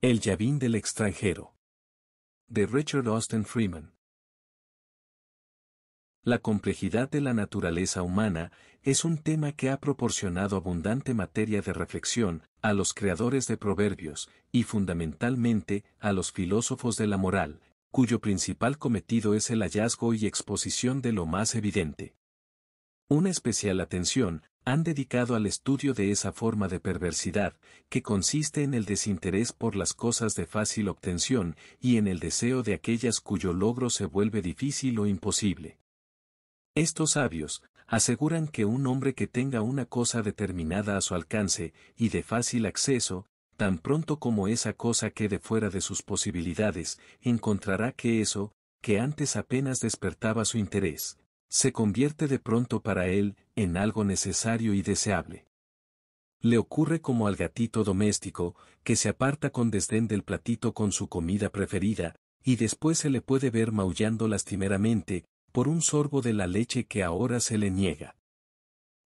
El llavín del extranjero. De Richard Austin Freeman. La complejidad de la naturaleza humana es un tema que ha proporcionado abundante materia de reflexión a los creadores de proverbios y fundamentalmente a los filósofos de la moral, cuyo principal cometido es el hallazgo y exposición de lo más evidente. Una especial atención han dedicado al estudio de esa forma de perversidad, que consiste en el desinterés por las cosas de fácil obtención y en el deseo de aquellas cuyo logro se vuelve difícil o imposible. Estos sabios aseguran que un hombre que tenga una cosa determinada a su alcance y de fácil acceso, tan pronto como esa cosa quede fuera de sus posibilidades, encontrará que eso, que antes apenas despertaba su interés, se convierte de pronto para él en algo necesario y deseable. Le ocurre como al gatito doméstico, que se aparta con desdén del platito con su comida preferida, y después se le puede ver maullando lastimeramente, por un sorbo de la leche que ahora se le niega.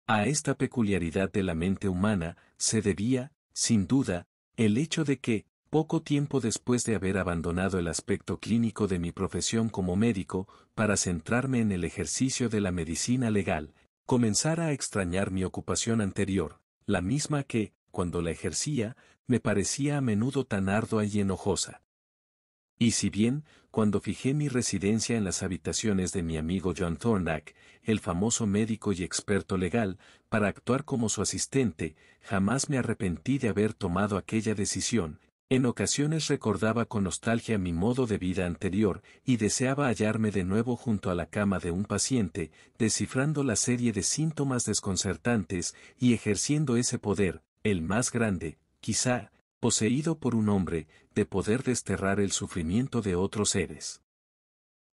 A esta peculiaridad de la mente humana se debía, sin duda, el hecho de que, poco tiempo después de haber abandonado el aspecto clínico de mi profesión como médico, para centrarme en el ejercicio de la medicina legal, comenzara a extrañar mi ocupación anterior, la misma que, cuando la ejercía, me parecía a menudo tan ardua y enojosa. Y si bien, cuando fijé mi residencia en las habitaciones de mi amigo John Thorndyke, el famoso médico y experto legal, para actuar como su asistente, jamás me arrepentí de haber tomado aquella decisión. En ocasiones recordaba con nostalgia mi modo de vida anterior y deseaba hallarme de nuevo junto a la cama de un paciente, descifrando la serie de síntomas desconcertantes y ejerciendo ese poder, el más grande, quizá, poseído por un hombre, de poder desterrar el sufrimiento de otros seres.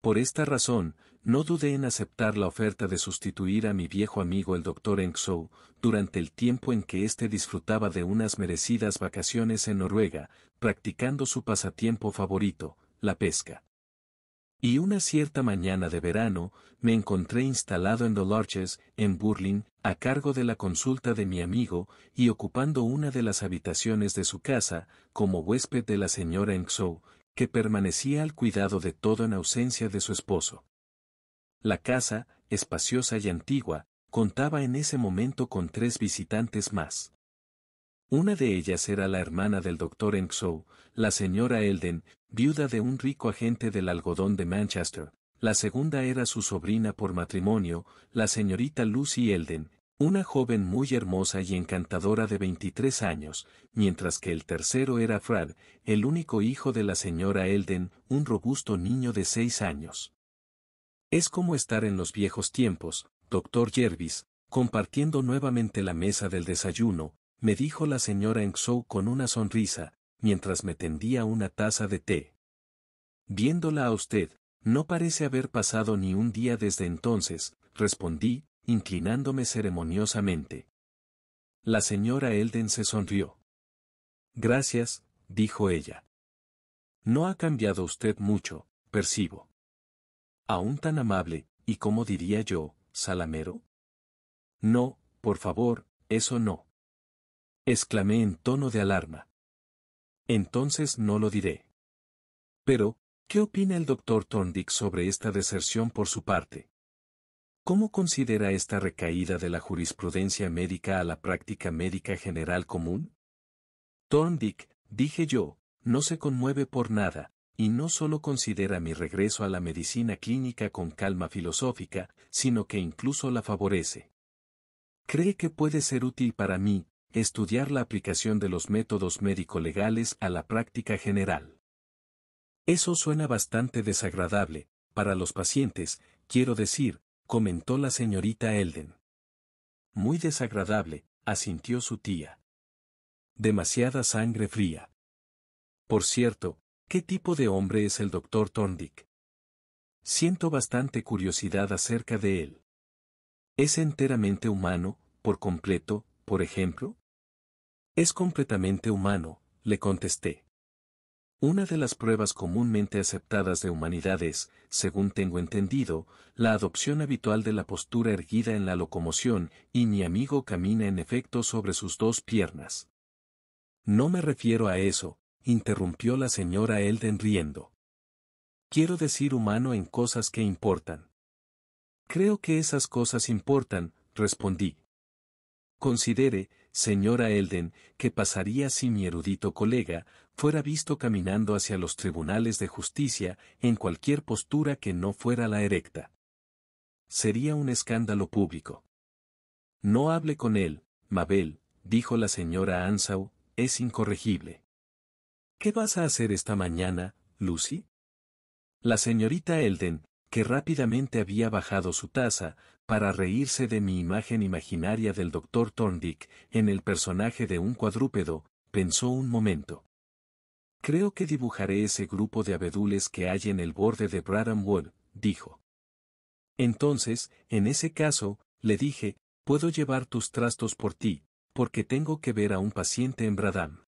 Por esta razón, no dudé en aceptar la oferta de sustituir a mi viejo amigo el Dr. Ensou, durante el tiempo en que éste disfrutaba de unas merecidas vacaciones en Noruega, practicando su pasatiempo favorito, la pesca. Y una cierta mañana de verano, me encontré instalado en The Lodges, en Burling, a cargo de la consulta de mi amigo, y ocupando una de las habitaciones de su casa, como huésped de la señora Ensou, que permanecía al cuidado de todo en ausencia de su esposo. La casa, espaciosa y antigua, contaba en ese momento con 3 visitantes más. Una de ellas era la hermana del Dr. Ensou, la señora Elden, viuda de un rico agente del algodón de Manchester. La segunda era su sobrina por matrimonio, la señorita Lucy Elden, una joven muy hermosa y encantadora de 23 años, mientras que el tercero era Fred, el único hijo de la señora Elden, un robusto niño de 6 años. Es como estar en los viejos tiempos, Dr. Jervis, compartiendo nuevamente la mesa del desayuno, me dijo la señora Ensou con una sonrisa, mientras me tendía una taza de té. Viéndola a usted, no parece haber pasado ni un día desde entonces, respondí, inclinándome ceremoniosamente. La señora Elden se sonrió. Gracias, dijo ella. No ha cambiado usted mucho, percibo. Aún tan amable, y como diría yo, salamero. No, por favor, eso no. Exclamé en tono de alarma. Entonces no lo diré. Pero, ¿qué opina el Dr. Thorndyke sobre esta deserción por su parte? ¿Cómo considera esta recaída de la jurisprudencia médica a la práctica médica general común? Thorndyke, dije yo, no se conmueve por nada, y no solo considera mi regreso a la medicina clínica con calma filosófica, sino que incluso la favorece. Cree que puede ser útil para mí, estudiar la aplicación de los métodos médico-legales a la práctica general. Eso suena bastante desagradable, para los pacientes, quiero decir, comentó la señorita Elden. Muy desagradable, asintió su tía. Demasiada sangre fría. Por cierto, ¿qué tipo de hombre es el Dr. Thorndyke? Siento bastante curiosidad acerca de él. ¿Es enteramente humano, por completo, por ejemplo? Es completamente humano, le contesté. Una de las pruebas comúnmente aceptadas de humanidad es, según tengo entendido, la adopción habitual de la postura erguida en la locomoción, y mi amigo camina en efecto sobre sus 2 piernas. No me refiero a eso, interrumpió la señora Elden riendo. Quiero decir humano en cosas que importan. Creo que esas cosas importan, respondí. Considere, señora Elden, que pasaría si mi erudito colega fuera visto caminando hacia los tribunales de justicia en cualquier postura que no fuera la erecta. Sería un escándalo público. No hable con él, Mabel, dijo la señora Ansau, es incorregible. ¿Qué vas a hacer esta mañana, Lucy? La señorita Elden, que rápidamente había bajado su taza, para reírse de mi imagen imaginaria del doctor Thorndyke en el personaje de un cuadrúpedo, pensó un momento. Creo que dibujaré ese grupo de abedules que hay en el borde de Bradham Wood, dijo. Entonces, en ese caso, le dije, puedo llevar tus trastos por ti, porque tengo que ver a un paciente en Bradham.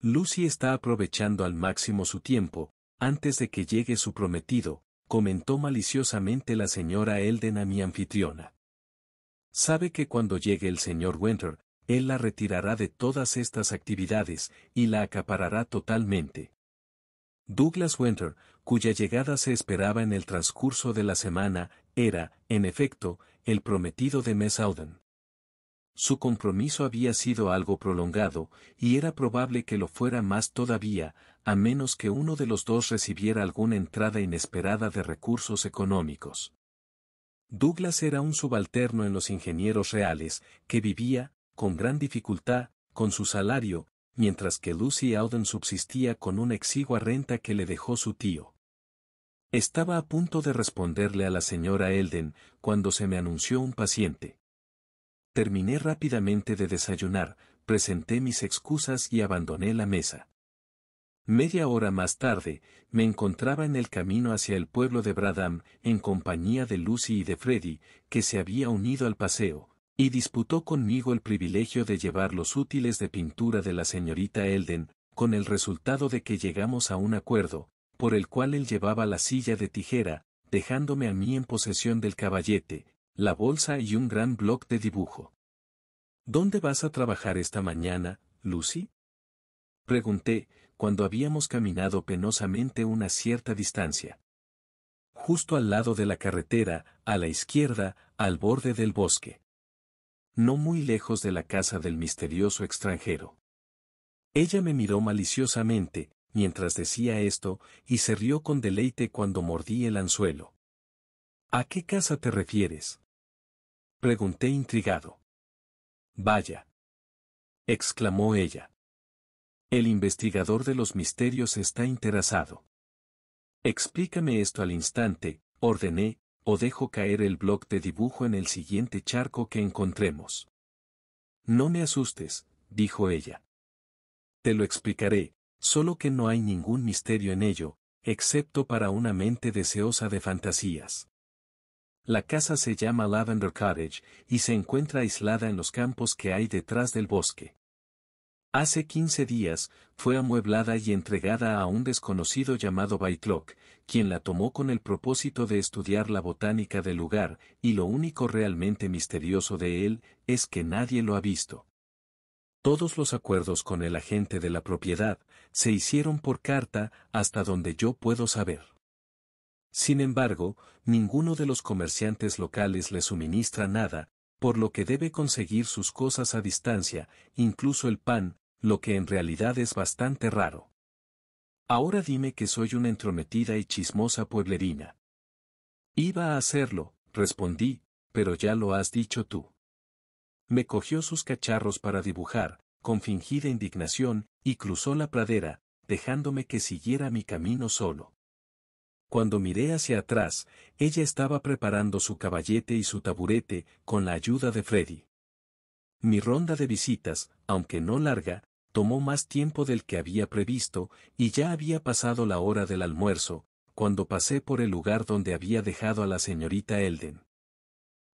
Lucy está aprovechando al máximo su tiempo, antes de que llegue su prometido, comentó maliciosamente la señora Elden a mi anfitriona. Sabe que cuando llegue el señor Winter, él la retirará de todas estas actividades, y la acaparará totalmente. Douglas Winter, cuya llegada se esperaba en el transcurso de la semana, era, en efecto, el prometido de Miss Auden. Su compromiso había sido algo prolongado, y era probable que lo fuera más todavía, a menos que uno de los dos recibiera alguna entrada inesperada de recursos económicos. Douglas era un subalterno en los ingenieros reales, que vivía, con gran dificultad, con su salario, mientras que Lucy Auden subsistía con una exigua renta que le dejó su tío. Estaba a punto de responderle a la señora Elden, cuando se me anunció un paciente. Terminé rápidamente de desayunar, presenté mis excusas y abandoné la mesa. Media hora más tarde, me encontraba en el camino hacia el pueblo de Bradham, en compañía de Lucy y de Freddy, que se había unido al paseo, y disputó conmigo el privilegio de llevar los útiles de pintura de la señorita Elden, con el resultado de que llegamos a un acuerdo, por el cual él llevaba la silla de tijera, dejándome a mí en posesión del caballete, la bolsa y un gran bloc de dibujo. ¿Dónde vas a trabajar esta mañana, Lucy? Pregunté, cuando habíamos caminado penosamente una cierta distancia. Justo al lado de la carretera, a la izquierda, al borde del bosque. No muy lejos de la casa del misterioso extranjero. Ella me miró maliciosamente, mientras decía esto, y se rió con deleite cuando mordí el anzuelo. ¿A qué casa te refieres? Pregunté intrigado. Vaya, exclamó ella. El investigador de los misterios está interesado. Explícame esto al instante, ordené, o dejo caer el bloc de dibujo en el siguiente charco que encontremos. No me asustes, dijo ella. Te lo explicaré, solo que no hay ningún misterio en ello, excepto para una mente deseosa de fantasías. La casa se llama Lavender Cottage, y se encuentra aislada en los campos que hay detrás del bosque. Hace 15 días, fue amueblada y entregada a un desconocido llamado Byclock, quien la tomó con el propósito de estudiar la botánica del lugar, y lo único realmente misterioso de él, es que nadie lo ha visto. Todos los acuerdos con el agente de la propiedad, se hicieron por carta, hasta donde yo puedo saber. Sin embargo, ninguno de los comerciantes locales le suministra nada, por lo que debe conseguir sus cosas a distancia, incluso el pan, lo que en realidad es bastante raro. Ahora dime que soy una entrometida y chismosa pueblerina. Iba a hacerlo, respondí, pero ya lo has dicho tú. Me cogió sus cacharros para dibujar, con fingida indignación, y cruzó la pradera, dejándome que siguiera mi camino solo. Cuando miré hacia atrás, ella estaba preparando su caballete y su taburete, con la ayuda de Freddy. Mi ronda de visitas, aunque no larga, tomó más tiempo del que había previsto, y ya había pasado la hora del almuerzo, cuando pasé por el lugar donde había dejado a la señorita Elden.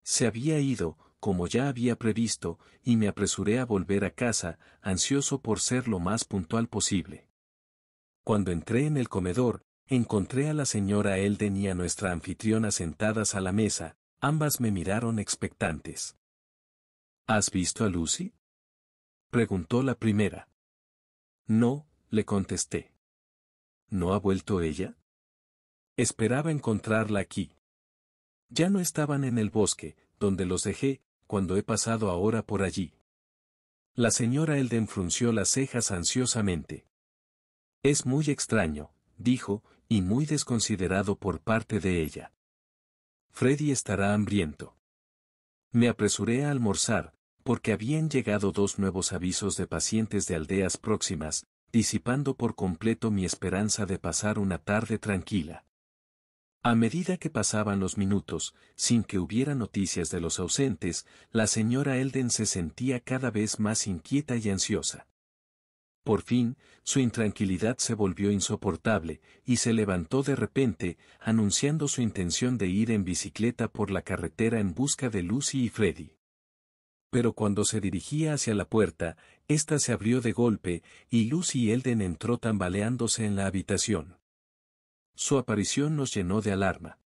Se había ido, como ya había previsto, y me apresuré a volver a casa, ansioso por ser lo más puntual posible. Cuando entré en el comedor, encontré a la señora Elden y a nuestra anfitriona sentadas a la mesa, ambas me miraron expectantes. ¿Has visto a Lucy?, preguntó la primera. No, le contesté. ¿No ha vuelto ella? Esperaba encontrarla aquí. Ya no estaban en el bosque, donde los dejé, cuando he pasado ahora por allí. La señora Elden frunció las cejas ansiosamente. Es muy extraño, dijo, y muy desconsiderado por parte de ella. Freddy estará hambriento. Me apresuré a almorzar, porque habían llegado 2 nuevos avisos de pacientes de aldeas próximas, disipando por completo mi esperanza de pasar una tarde tranquila. A medida que pasaban los minutos, sin que hubiera noticias de los ausentes, la señora Elden se sentía cada vez más inquieta y ansiosa. Por fin, su intranquilidad se volvió insoportable, y se levantó de repente, anunciando su intención de ir en bicicleta por la carretera en busca de Lucy y Freddy. Pero cuando se dirigía hacia la puerta, ésta se abrió de golpe, y Lucy Elden entró tambaleándose en la habitación. Su aparición nos llenó de alarma.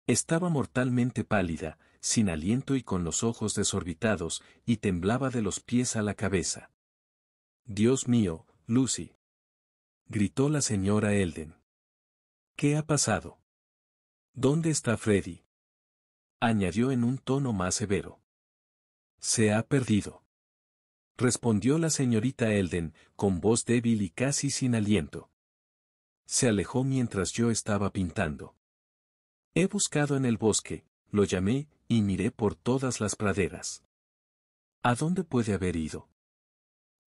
Estaba mortalmente pálida, sin aliento y con los ojos desorbitados, y temblaba de los pies a la cabeza. «Dios mío, Lucy», gritó la señora Elden. «¿Qué ha pasado? ¿Dónde está Freddy?», añadió en un tono más severo. «Se ha perdido», respondió la señorita Elden, con voz débil y casi sin aliento. Se alejó mientras yo estaba pintando. He buscado en el bosque, lo llamé, y miré por todas las praderas. ¿A dónde puede haber ido?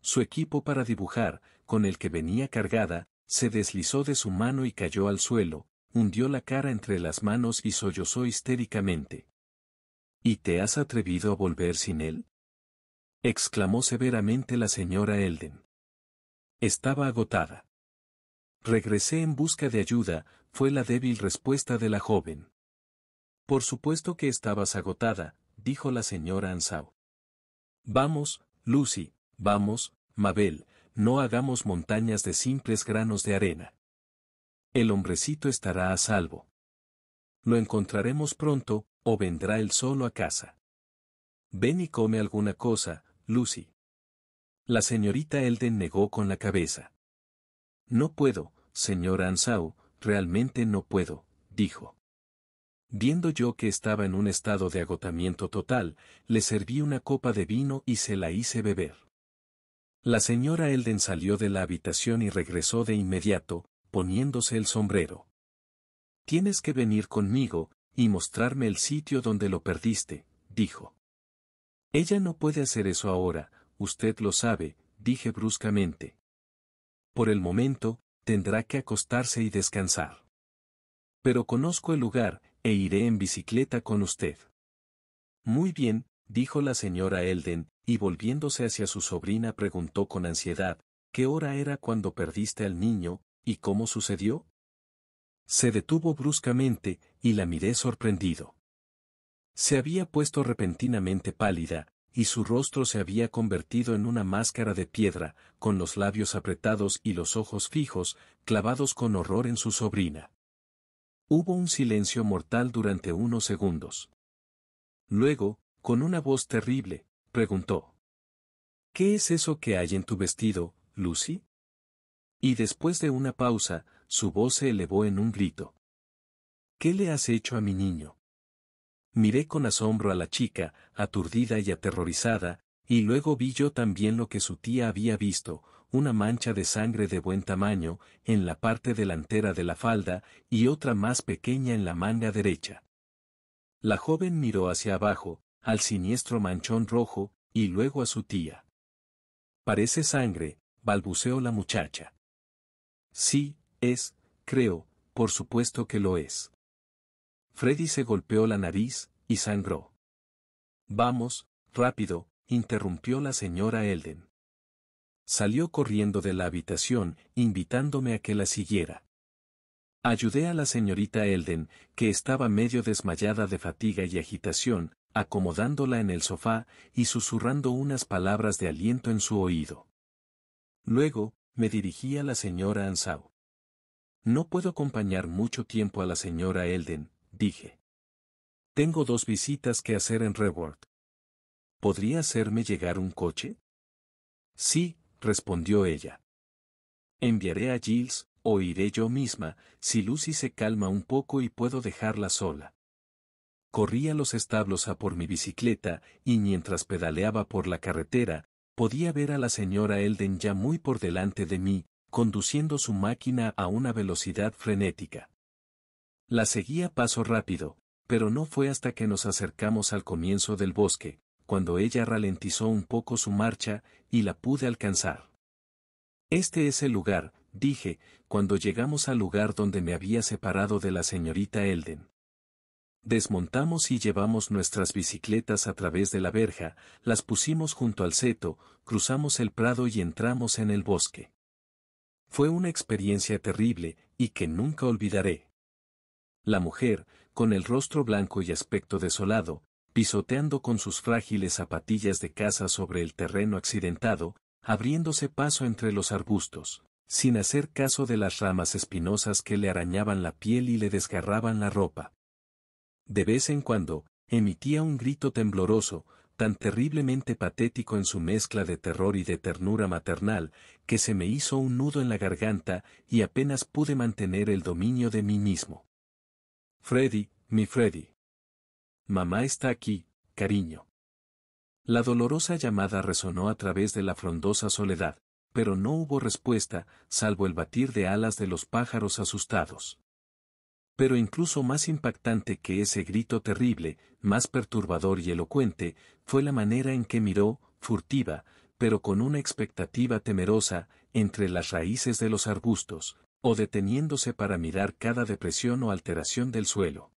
Su equipo para dibujar, con el que venía cargada, se deslizó de su mano y cayó al suelo, hundió la cara entre las manos y sollozó histéricamente. ¿Y te has atrevido a volver sin él?, exclamó severamente la señora Elden. Estaba agotada. Regresé en busca de ayuda, fue la débil respuesta de la joven. Por supuesto que estabas agotada, dijo la señora Ansau. Vamos, Lucy, vamos, Mabel, no hagamos montañas de simples granos de arena. El hombrecito estará a salvo. Lo encontraremos pronto, o vendrá él solo a casa. Ven y come alguna cosa, Lucy. La señorita Elden negó con la cabeza. No puedo, señora Ansau, realmente no puedo, dijo. Viendo yo que estaba en un estado de agotamiento total, le serví una copa de vino y se la hice beber. La señora Elden salió de la habitación y regresó de inmediato, poniéndose el sombrero. Tienes que venir conmigo, y mostrarme el sitio donde lo perdiste, dijo. Ella no puede hacer eso ahora, usted lo sabe, dije bruscamente. Por el momento, tendrá que acostarse y descansar. Pero conozco el lugar, e iré en bicicleta con usted. Muy bien, dijo la señora Elden, y volviéndose hacia su sobrina preguntó con ansiedad, ¿qué hora era cuando perdiste al niño, y cómo sucedió? Se detuvo bruscamente, y la miré sorprendido. Se había puesto repentinamente pálida, y su rostro se había convertido en una máscara de piedra, con los labios apretados y los ojos fijos, clavados con horror en su sobrina. Hubo un silencio mortal durante unos segundos. Luego, con una voz terrible, preguntó. ¿Qué es eso que hay en tu vestido, Lucy? Y después de una pausa, su voz se elevó en un grito. ¿Qué le has hecho a mi niño? Miré con asombro a la chica, aturdida y aterrorizada, y luego vi yo también lo que su tía había visto, una mancha de sangre de buen tamaño, en la parte delantera de la falda, y otra más pequeña en la manga derecha. La joven miró hacia abajo, al siniestro manchón rojo, y luego a su tía. Parece sangre, balbuceó la muchacha. Sí, creo, por supuesto que lo es. Freddy se golpeó la nariz, y sangró. Vamos, rápido, interrumpió la señora Elden. Salió corriendo de la habitación, invitándome a que la siguiera. Ayudé a la señorita Elden, que estaba medio desmayada de fatiga y agitación, acomodándola en el sofá, y susurrando unas palabras de aliento en su oído. Luego, me dirigí a la señora Ansau. No puedo acompañar mucho tiempo a la señora Elden, dije. Tengo 2 visitas que hacer en Reward. ¿Podría hacerme llegar un coche? Sí, respondió ella. Enviaré a Giles, o iré yo misma, si Lucy se calma un poco y puedo dejarla sola. Corrí a los establos a por mi bicicleta, y mientras pedaleaba por la carretera, podía ver a la señora Elden ya muy por delante de mí, conduciendo su máquina a una velocidad frenética. La seguí a paso rápido, pero no fue hasta que nos acercamos al comienzo del bosque, cuando ella ralentizó un poco su marcha, y la pude alcanzar. Este es el lugar, dije, cuando llegamos al lugar donde me había separado de la señorita Elden. Desmontamos y llevamos nuestras bicicletas a través de la verja, las pusimos junto al seto, cruzamos el prado y entramos en el bosque. Fue una experiencia terrible, y que nunca olvidaré. La mujer, con el rostro blanco y aspecto desolado, pisoteando con sus frágiles zapatillas de caza sobre el terreno accidentado, abriéndose paso entre los arbustos, sin hacer caso de las ramas espinosas que le arañaban la piel y le desgarraban la ropa. De vez en cuando, emitía un grito tembloroso, tan terriblemente patético en su mezcla de terror y de ternura maternal, que se me hizo un nudo en la garganta y apenas pude mantener el dominio de mí mismo. Freddy, mi Freddy. Mamá está aquí, cariño. La dolorosa llamada resonó a través de la frondosa soledad, pero no hubo respuesta, salvo el batir de alas de los pájaros asustados. Pero incluso más impactante que ese grito terrible, más perturbador y elocuente, fue la manera en que miró, furtiva, pero con una expectativa temerosa, entre las raíces de los arbustos, o deteniéndose para mirar cada depresión o alteración del suelo.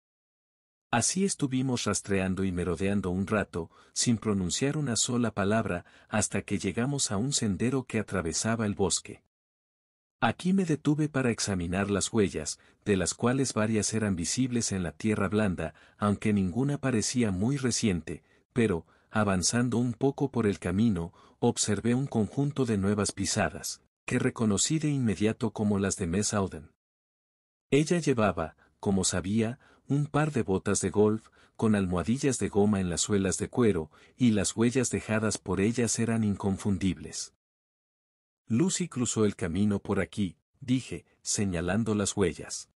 Así estuvimos rastreando y merodeando un rato, sin pronunciar una sola palabra, hasta que llegamos a un sendero que atravesaba el bosque. Aquí me detuve para examinar las huellas, de las cuales varias eran visibles en la tierra blanda, aunque ninguna parecía muy reciente, pero, avanzando un poco por el camino, observé un conjunto de nuevas pisadas, que reconocí de inmediato como las de Miss Auden. Ella llevaba, como sabía, un par de botas de golf, con almohadillas de goma en las suelas de cuero, y las huellas dejadas por ellas eran inconfundibles. Lucy cruzó el camino por aquí, dije, señalando las huellas.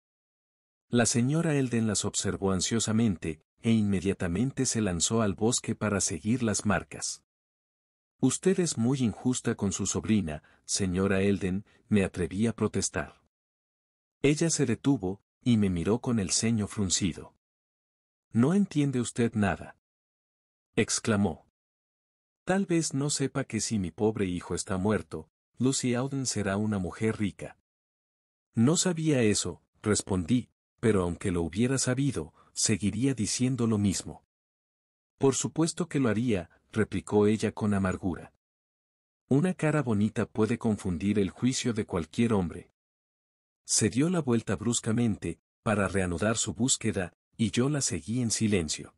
La señora Elden las observó ansiosamente, e inmediatamente se lanzó al bosque para seguir las marcas. Usted es muy injusta con su sobrina, señora Elden, me atreví a protestar. Ella se detuvo, y me miró con el ceño fruncido. ¿No entiende usted nada?, exclamó. Tal vez no sepa que si mi pobre hijo está muerto, Lucy Auden será una mujer rica. No sabía eso, respondí, pero aunque lo hubiera sabido, seguiría diciendo lo mismo. Por supuesto que lo haría, replicó ella con amargura. Una cara bonita puede confundir el juicio de cualquier hombre. Se dio la vuelta bruscamente, para reanudar su búsqueda, y yo la seguí en silencio.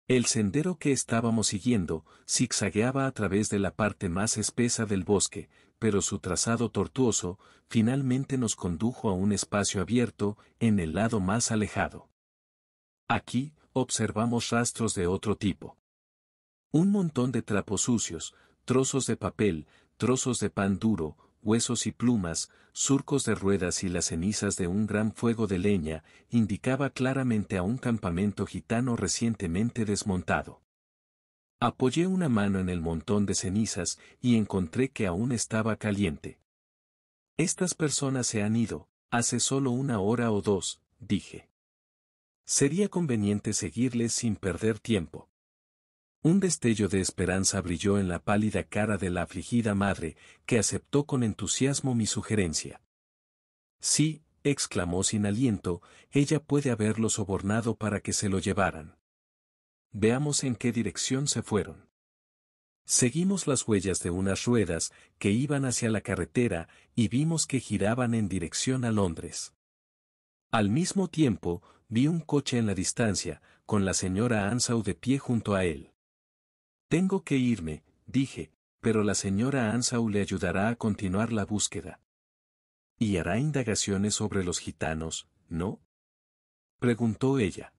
El sendero que estábamos siguiendo, zigzagueaba a través de la parte más espesa del bosque, pero su trazado tortuoso, finalmente nos condujo a un espacio abierto, en el lado más alejado. Aquí, observamos rastros de otro tipo. Un montón de trapos sucios, trozos de papel, trozos de pan duro, huesos y plumas, surcos de ruedas y las cenizas de un gran fuego de leña, indicaba claramente a un campamento gitano recientemente desmontado. Apoyé una mano en el montón de cenizas y encontré que aún estaba caliente. Estas personas se han ido, hace solo una hora o dos, dije. Sería conveniente seguirles sin perder tiempo. Un destello de esperanza brilló en la pálida cara de la afligida madre, que aceptó con entusiasmo mi sugerencia. Sí, exclamó sin aliento, ella puede haberlo sobornado para que se lo llevaran. Veamos en qué dirección se fueron. Seguimos las huellas de unas ruedas, que iban hacia la carretera, y vimos que giraban en dirección a Londres. Al mismo tiempo, vi un coche en la distancia, con la señora Ansau de pie junto a él. Tengo que irme, dije, pero la señora Ansau le ayudará a continuar la búsqueda. ¿Y hará indagaciones sobre los gitanos, no?, preguntó ella.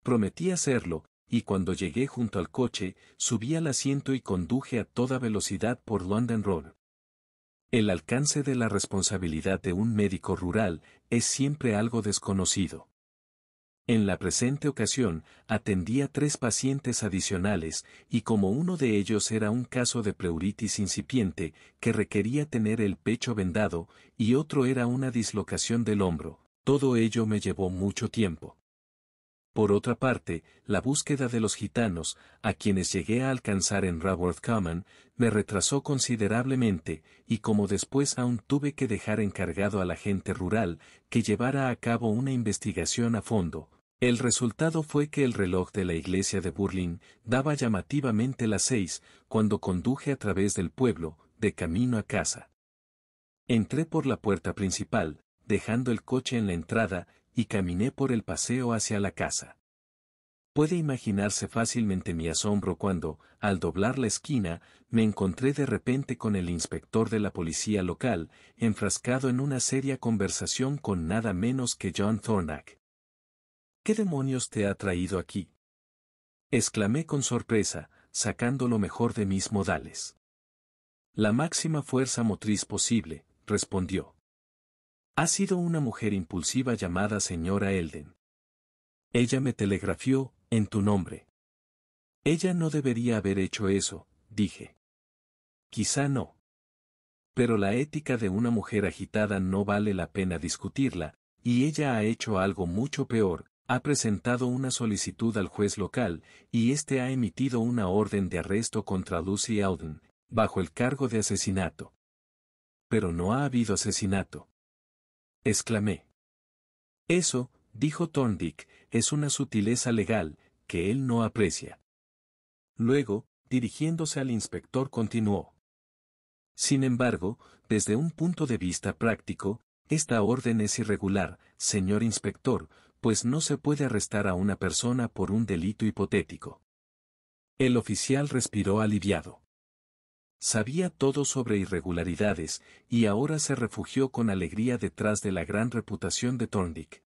Prometí hacerlo, y cuando llegué junto al coche, subí al asiento y conduje a toda velocidad por London Road. El alcance de la responsabilidad de un médico rural es siempre algo desconocido. En la presente ocasión, atendía 3 pacientes adicionales, y como uno de ellos era un caso de pleuritis incipiente, que requería tener el pecho vendado, y otro era una dislocación del hombro, todo ello me llevó mucho tiempo. Por otra parte, la búsqueda de los gitanos, a quienes llegué a alcanzar en Raworth Common, me retrasó considerablemente, y como después aún tuve que dejar encargado al agente rural, que llevara a cabo una investigación a fondo, el resultado fue que el reloj de la iglesia de Burling daba llamativamente las 6, cuando conduje a través del pueblo, de camino a casa. Entré por la puerta principal, dejando el coche en la entrada, y caminé por el paseo hacia la casa. Puede imaginarse fácilmente mi asombro cuando, al doblar la esquina, me encontré de repente con el inspector de la policía local, enfrascado en una seria conversación con nada menos que John Thornack. ¿Qué demonios te ha traído aquí?, exclamé con sorpresa, sacando lo mejor de mis modales. La máxima fuerza motriz posible, respondió. Ha sido una mujer impulsiva llamada señora Elden. Ella me telegrafió, en tu nombre. Ella no debería haber hecho eso, dije. Quizá no. Pero la ética de una mujer agitada no vale la pena discutirla, y ella ha hecho algo mucho peor, ha presentado una solicitud al juez local, y éste ha emitido una orden de arresto contra Lucy Elden, bajo el cargo de asesinato. Pero no ha habido asesinato, exclamé. Eso, dijo Thorndyke, es una sutileza legal, que él no aprecia. Luego, dirigiéndose al inspector continuó. Sin embargo, desde un punto de vista práctico, esta orden es irregular, señor inspector, pues no se puede arrestar a una persona por un delito hipotético. El oficial respiró aliviado. Sabía todo sobre irregularidades, y ahora se refugió con alegría detrás de la gran reputación de Thorndyke.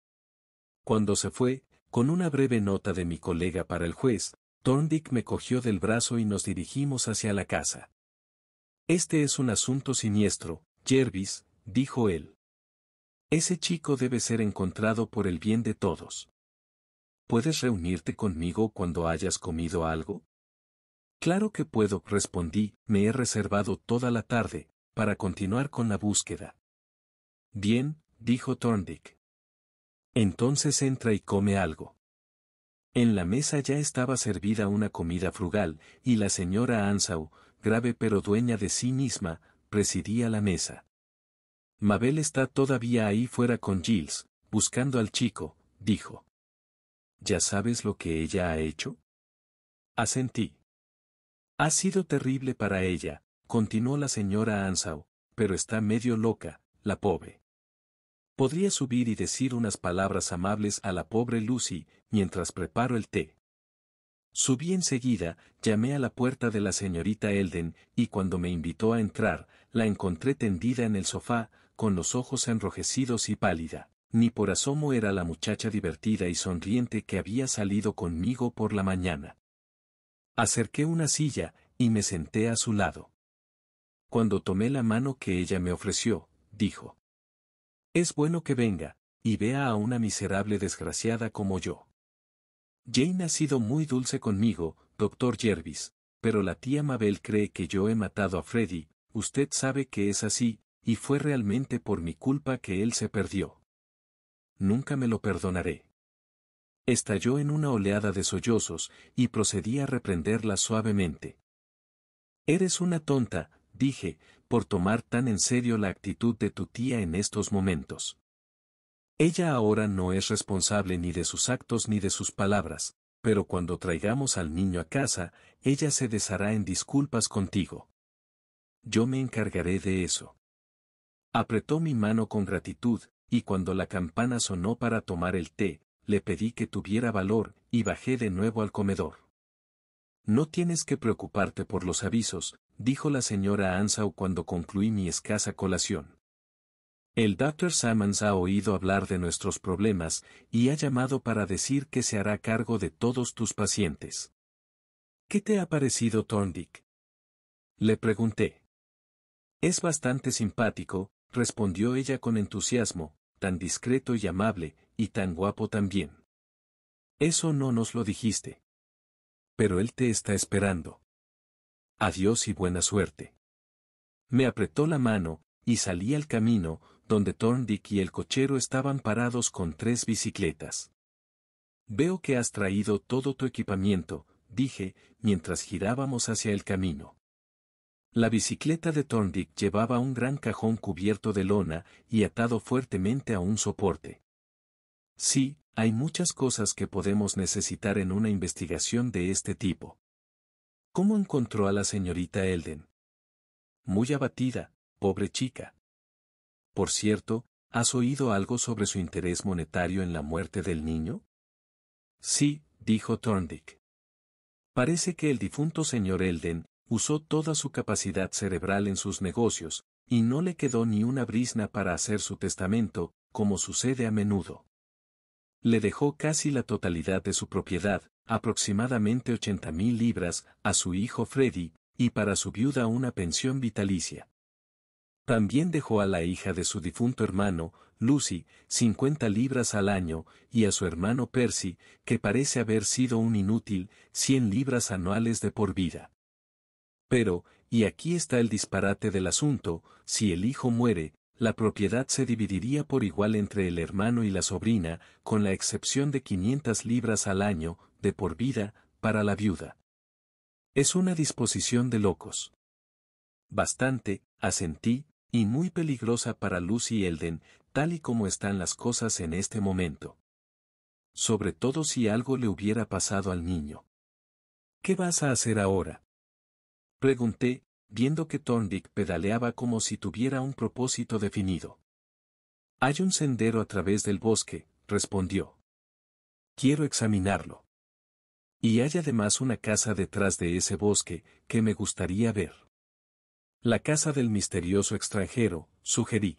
Cuando se fue, con una breve nota de mi colega para el juez, Thorndyke me cogió del brazo y nos dirigimos hacia la casa. Este es un asunto siniestro, Jervis, dijo él. Ese chico debe ser encontrado por el bien de todos. ¿Puedes reunirte conmigo cuando hayas comido algo? Claro que puedo, respondí, me he reservado toda la tarde, para continuar con la búsqueda. Bien, dijo Thorndyke. Entonces entra y come algo. En la mesa ya estaba servida una comida frugal, y la señora Ansau, grave pero dueña de sí misma, presidía la mesa. Mabel está todavía ahí fuera con Giles, buscando al chico, dijo. ¿Ya sabes lo que ella ha hecho? Asentí. Ha sido terrible para ella, continuó la señora Ansau, pero está medio loca, la pobre. Podría subir y decir unas palabras amables a la pobre Lucy, mientras preparo el té. Subí enseguida, llamé a la puerta de la señorita Elden, y cuando me invitó a entrar, la encontré tendida en el sofá, con los ojos enrojecidos y pálida. Ni por asomo era la muchacha divertida y sonriente que había salido conmigo por la mañana. Acerqué una silla, y me senté a su lado. Cuando tomé la mano que ella me ofreció, dijo. Es bueno que venga, y vea a una miserable desgraciada como yo. Jane ha sido muy dulce conmigo, doctor Jervis, pero la tía Mabel cree que yo he matado a Freddy, usted sabe que es así, y fue realmente por mi culpa que él se perdió. Nunca me lo perdonaré. Estalló en una oleada de sollozos, y procedí a reprenderla suavemente. Eres una tonta, dije, por tomar tan en serio la actitud de tu tía en estos momentos. Ella ahora no es responsable ni de sus actos ni de sus palabras, pero cuando traigamos al niño a casa, ella se deshará en disculpas contigo. Yo me encargaré de eso. Apretó mi mano con gratitud, y cuando la campana sonó para tomar el té, le pedí que tuviera valor, y bajé de nuevo al comedor. No tienes que preocuparte por los avisos, dijo la señora Ansau cuando concluí mi escasa colación. El Dr. Sammons ha oído hablar de nuestros problemas, y ha llamado para decir que se hará cargo de todos tus pacientes. ¿Qué te ha parecido Thorndyke?, le pregunté. Es bastante simpático, respondió ella con entusiasmo, tan discreto y amable, y tan guapo también. Eso no nos lo dijiste. Pero él te está esperando. Adiós y buena suerte. Me apretó la mano, y salí al camino, donde Thorndyke y el cochero estaban parados con 3 bicicletas. Veo que has traído todo tu equipamiento, dije, mientras girábamos hacia el camino. La bicicleta de Thorndyke llevaba un gran cajón cubierto de lona y atado fuertemente a un soporte. Sí, hay muchas cosas que podemos necesitar en una investigación de este tipo. ¿Cómo encontró a la señorita Elden? Muy abatida, pobre chica. Por cierto, ¿has oído algo sobre su interés monetario en la muerte del niño? Sí, dijo Thorndyke. Parece que el difunto señor Elden usó toda su capacidad cerebral en sus negocios, y no le quedó ni una brizna para hacer su testamento, como sucede a menudo. Le dejó casi la totalidad de su propiedad, aproximadamente 80.000 libras, a su hijo Freddy, y para su viuda una pensión vitalicia. También dejó a la hija de su difunto hermano, Lucy, 50 libras al año, y a su hermano Percy, que parece haber sido un inútil, 100 libras anuales de por vida. Pero, y aquí está el disparate del asunto, si el hijo muere, la propiedad se dividiría por igual entre el hermano y la sobrina, con la excepción de 500 libras al año, de por vida, para la viuda. Es una disposición de locos. Bastante, asentí, y muy peligrosa para Lucy Elden, tal y como están las cosas en este momento. Sobre todo si algo le hubiera pasado al niño. ¿Qué vas a hacer ahora? Pregunté, viendo que Thorndyke pedaleaba como si tuviera un propósito definido. Hay un sendero a través del bosque, respondió. Quiero examinarlo. Y hay además una casa detrás de ese bosque, que me gustaría ver. La casa del misterioso extranjero, sugerí.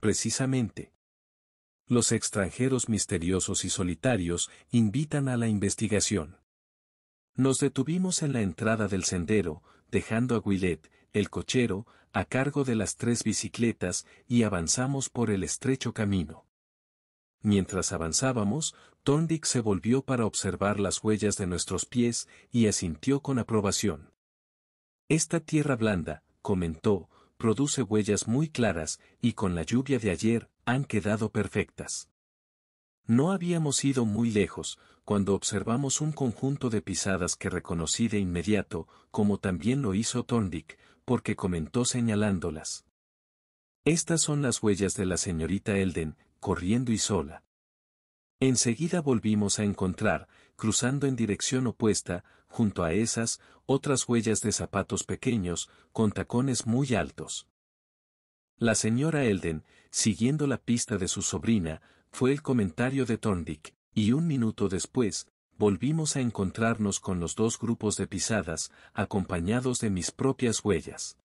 Precisamente. Los extranjeros misteriosos y solitarios invitan a la investigación. Nos detuvimos en la entrada del sendero, dejando a Willett, el cochero, a cargo de las 3 bicicletas, y avanzamos por el estrecho camino. Mientras avanzábamos, Thorndyke se volvió para observar las huellas de nuestros pies, y asintió con aprobación. Esta tierra blanda, comentó, produce huellas muy claras, y con la lluvia de ayer, han quedado perfectas. No habíamos ido muy lejos, cuando observamos un conjunto de pisadas que reconocí de inmediato, como también lo hizo Thorndyke, porque comentó señalándolas. Estas son las huellas de la señorita Elden, corriendo y sola. Enseguida volvimos a encontrar, cruzando en dirección opuesta, junto a esas, otras huellas de zapatos pequeños, con tacones muy altos. La señora Elden, siguiendo la pista de su sobrina, fue el comentario de Thorndyke, y un minuto después, volvimos a encontrarnos con los 2 grupos de pisadas, acompañados de mis propias huellas.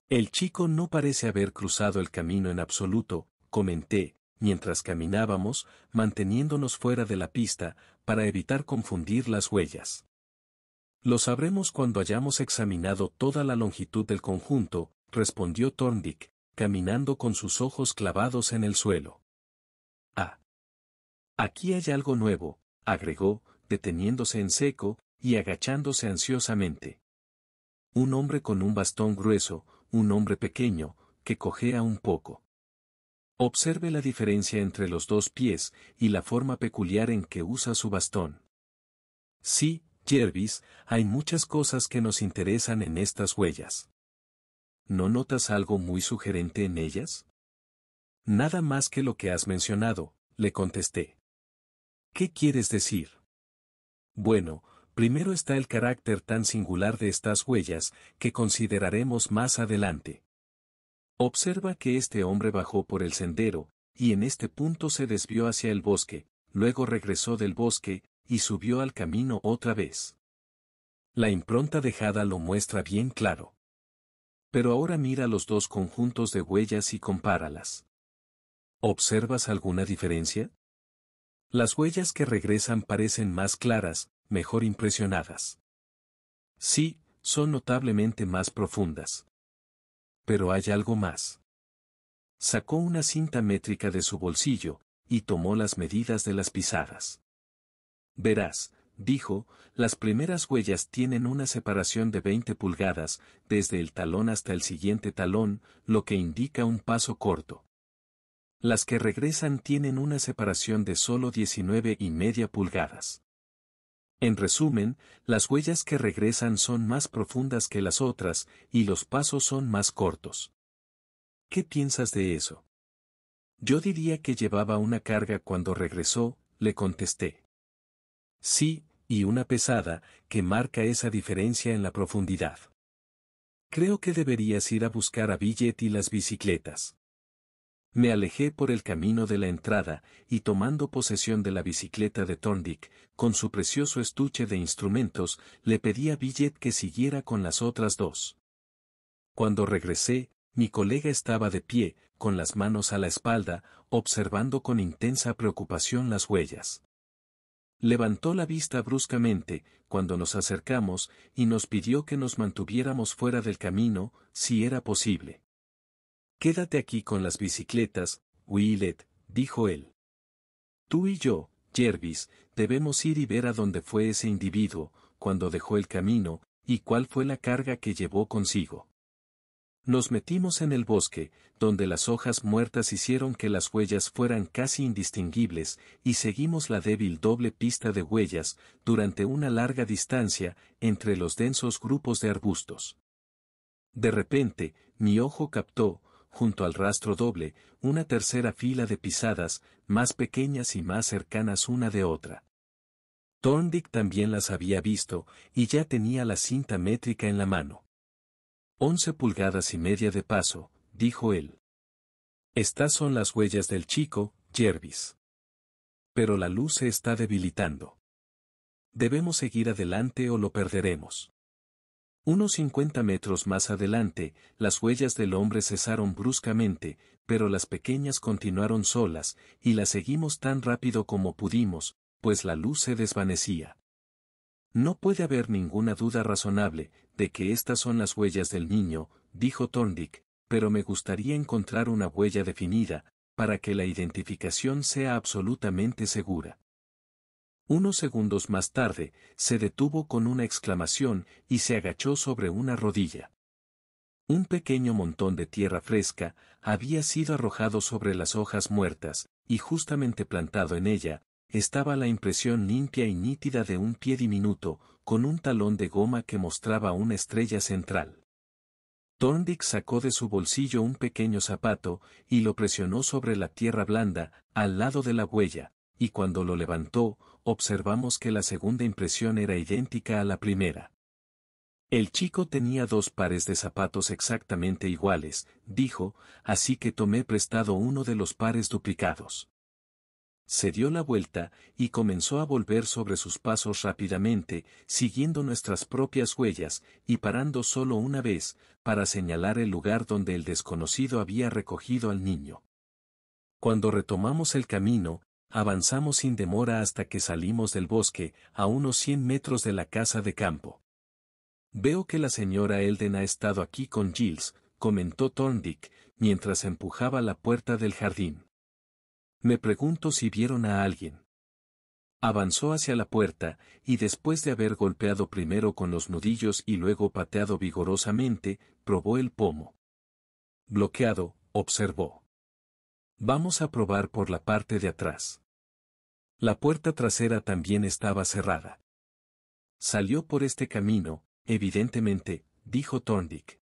El chico no parece haber cruzado el camino en absoluto, comenté, mientras caminábamos, manteniéndonos fuera de la pista, para evitar confundir las huellas. Lo sabremos cuando hayamos examinado toda la longitud del conjunto, respondió Thorndyke, caminando con sus ojos clavados en el suelo. Ah. Aquí hay algo nuevo, agregó, deteniéndose en seco, y agachándose ansiosamente. Un hombre con un bastón grueso, un hombre pequeño, que cojea un poco. Observe la diferencia entre los 2 pies, y la forma peculiar en que usa su bastón. Sí, Jervis, hay muchas cosas que nos interesan en estas huellas. ¿No notas algo muy sugerente en ellas? Nada más que lo que has mencionado, le contesté. ¿Qué quieres decir? Bueno, primero está el carácter tan singular de estas huellas, que consideraremos más adelante. Observa que este hombre bajó por el sendero, y en este punto se desvió hacia el bosque, luego regresó del bosque, y subió al camino otra vez. La impronta dejada lo muestra bien claro. Pero ahora mira los 2 conjuntos de huellas y compáralas. ¿Observas alguna diferencia? Las huellas que regresan parecen más claras, mejor impresionadas. Sí, son notablemente más profundas. pero hay algo más. Sacó una cinta métrica de su bolsillo, y tomó las medidas de las pisadas. Verás, dijo, las primeras huellas tienen una separación de 20 pulgadas, desde el talón hasta el siguiente talón, lo que indica un paso corto. Las que regresan tienen una separación de solo 19,5 pulgadas. En resumen, las huellas que regresan son más profundas que las otras, y los pasos son más cortos. ¿Qué piensas de eso? Yo diría que llevaba una carga cuando regresó, le contesté. Sí, y una pesada, que marca esa diferencia en la profundidad. Creo que deberías ir a buscar a Billet y las bicicletas. Me alejé por el camino de la entrada, y tomando posesión de la bicicleta de Thorndyke, con su precioso estuche de instrumentos, le pedí a Billet que siguiera con las otras dos. Cuando regresé, mi colega estaba de pie, con las manos a la espalda, observando con intensa preocupación las huellas. Levantó la vista bruscamente, cuando nos acercamos, y nos pidió que nos mantuviéramos fuera del camino, si era posible. «Quédate aquí con las bicicletas, Willett», dijo él. «Tú y yo, Jervis, debemos ir y ver a dónde fue ese individuo, cuando dejó el camino, y cuál fue la carga que llevó consigo». Nos metimos en el bosque, donde las hojas muertas hicieron que las huellas fueran casi indistinguibles, y seguimos la débil doble pista de huellas, durante una larga distancia, entre los densos grupos de arbustos. De repente, mi ojo captó, junto al rastro doble, una tercera fila de pisadas, más pequeñas y más cercanas una de otra. Thorndyke también las había visto, y ya tenía la cinta métrica en la mano. 11,5 pulgadas de paso, dijo él. Estas son las huellas del chico, Jervis. Pero la luz se está debilitando. Debemos seguir adelante o lo perderemos. Unos 50 metros más adelante, las huellas del hombre cesaron bruscamente, pero las pequeñas continuaron solas, y las seguimos tan rápido como pudimos, pues la luz se desvanecía. «No puede haber ninguna duda razonable de que estas son las huellas del niño», dijo Thorndyke, «pero me gustaría encontrar una huella definida, para que la identificación sea absolutamente segura». Unos segundos más tarde, se detuvo con una exclamación y se agachó sobre una rodilla. Un pequeño montón de tierra fresca había sido arrojado sobre las hojas muertas, y justamente plantado en ella, estaba la impresión limpia y nítida de un pie diminuto, con un talón de goma que mostraba una estrella central. Thorndyke sacó de su bolsillo un pequeño zapato, y lo presionó sobre la tierra blanda, al lado de la huella, y cuando lo levantó, observamos que la segunda impresión era idéntica a la primera. «El chico tenía 2 pares de zapatos exactamente iguales», dijo, «así que tomé prestado uno de los pares duplicados». Se dio la vuelta, y comenzó a volver sobre sus pasos rápidamente, siguiendo nuestras propias huellas, y parando solo una vez, para señalar el lugar donde el desconocido había recogido al niño. Cuando retomamos el camino, avanzamos sin demora hasta que salimos del bosque, a unos 100 metros de la casa de campo. «Veo que la señora Elden ha estado aquí con Giles», comentó Thorndyke, mientras empujaba la puerta del jardín. «Me pregunto si vieron a alguien». Avanzó hacia la puerta, y después de haber golpeado primero con los nudillos y luego pateado vigorosamente, probó el pomo. «Bloqueado», observó. «Vamos a probar por la parte de atrás». La puerta trasera también estaba cerrada. «Salió por este camino, evidentemente», dijo Thorndyke.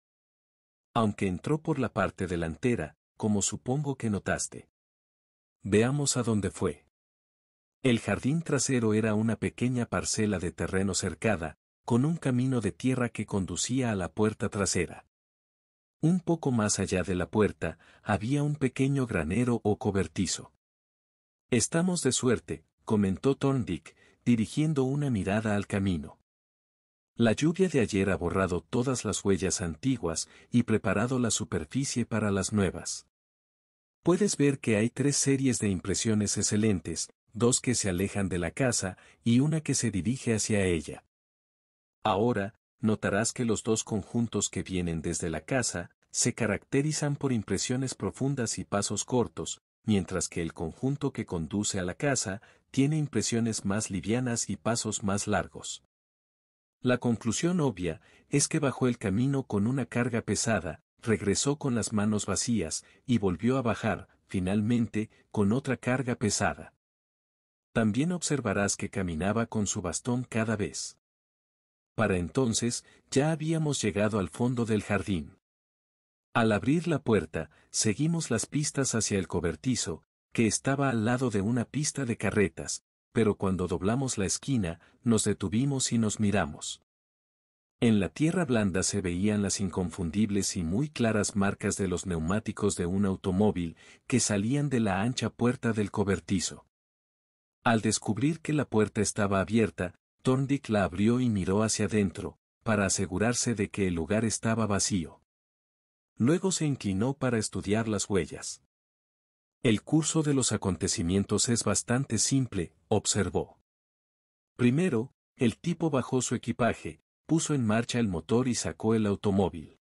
«Aunque entró por la parte delantera, como supongo que notaste». «Veamos a dónde fue». El jardín trasero era una pequeña parcela de terreno cercada, con un camino de tierra que conducía a la puerta trasera. Un poco más allá de la puerta, había un pequeño granero o cobertizo. «Estamos de suerte», comentó Thorndyke, dirigiendo una mirada al camino. La lluvia de ayer ha borrado todas las huellas antiguas y preparado la superficie para las nuevas. Puedes ver que hay 3 series de impresiones excelentes, 2 que se alejan de la casa y una que se dirige hacia ella. Ahora, notarás que los 2 conjuntos que vienen desde la casa se caracterizan por impresiones profundas y pasos cortos, mientras que el conjunto que conduce a la casa tiene impresiones más livianas y pasos más largos. La conclusión obvia es que bajó el camino con una carga pesada, regresó con las manos vacías y volvió a bajar, finalmente, con otra carga pesada. También observarás que caminaba con su bastón cada vez. Para entonces, ya habíamos llegado al fondo del jardín. Al abrir la puerta, seguimos las pistas hacia el cobertizo, que estaba al lado de una pista de carretas, pero cuando doblamos la esquina, nos detuvimos y nos miramos. En la tierra blanda se veían las inconfundibles y muy claras marcas de los neumáticos de un automóvil que salían de la ancha puerta del cobertizo. Al descubrir que la puerta estaba abierta, Thorndyke la abrió y miró hacia adentro, para asegurarse de que el lugar estaba vacío. Luego se inclinó para estudiar las huellas. El curso de los acontecimientos es bastante simple, observó. Primero, el tipo bajó su equipaje, puso en marcha el motor y sacó el automóvil.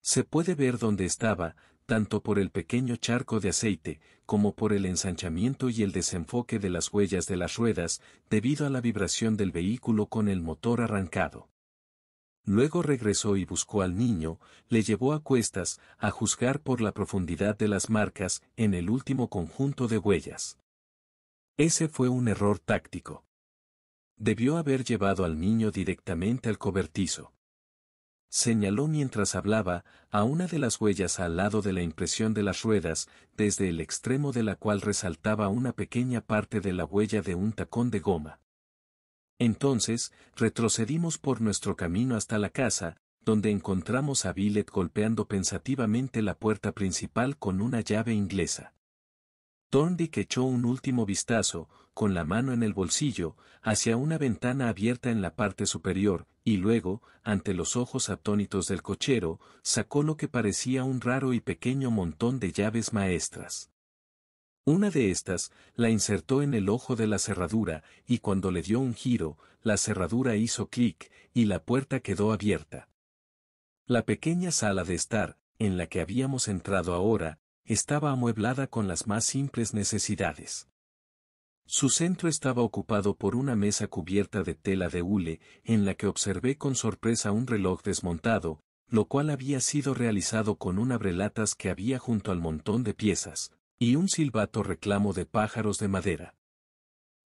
Se puede ver dónde estaba, tanto por el pequeño charco de aceite, como por el ensanchamiento y el desenfoque de las huellas de las ruedas, debido a la vibración del vehículo con el motor arrancado. Luego regresó y buscó al niño, le llevó a cuestas, a juzgar por la profundidad de las marcas en el último conjunto de huellas. Ese fue un error táctico. Debió haber llevado al niño directamente al cobertizo. Señaló mientras hablaba a una de las huellas al lado de la impresión de las ruedas, desde el extremo de la cual resaltaba una pequeña parte de la huella de un tacón de goma. Entonces, retrocedimos por nuestro camino hasta la casa, donde encontramos a Violet golpeando pensativamente la puerta principal con una llave inglesa. Thorndyke echó un último vistazo, con la mano en el bolsillo, hacia una ventana abierta en la parte superior, y luego, ante los ojos atónitos del cochero, sacó lo que parecía un raro y pequeño montón de llaves maestras. Una de estas, la insertó en el ojo de la cerradura, y cuando le dio un giro, la cerradura hizo clic, y la puerta quedó abierta. La pequeña sala de estar, en la que habíamos entrado ahora, estaba amueblada con las más simples necesidades. Su centro estaba ocupado por una mesa cubierta de tela de hule, en la que observé con sorpresa un reloj desmontado, lo cual había sido realizado con un abrelatas que había junto al montón de piezas, y un silbato reclamo de pájaros de madera.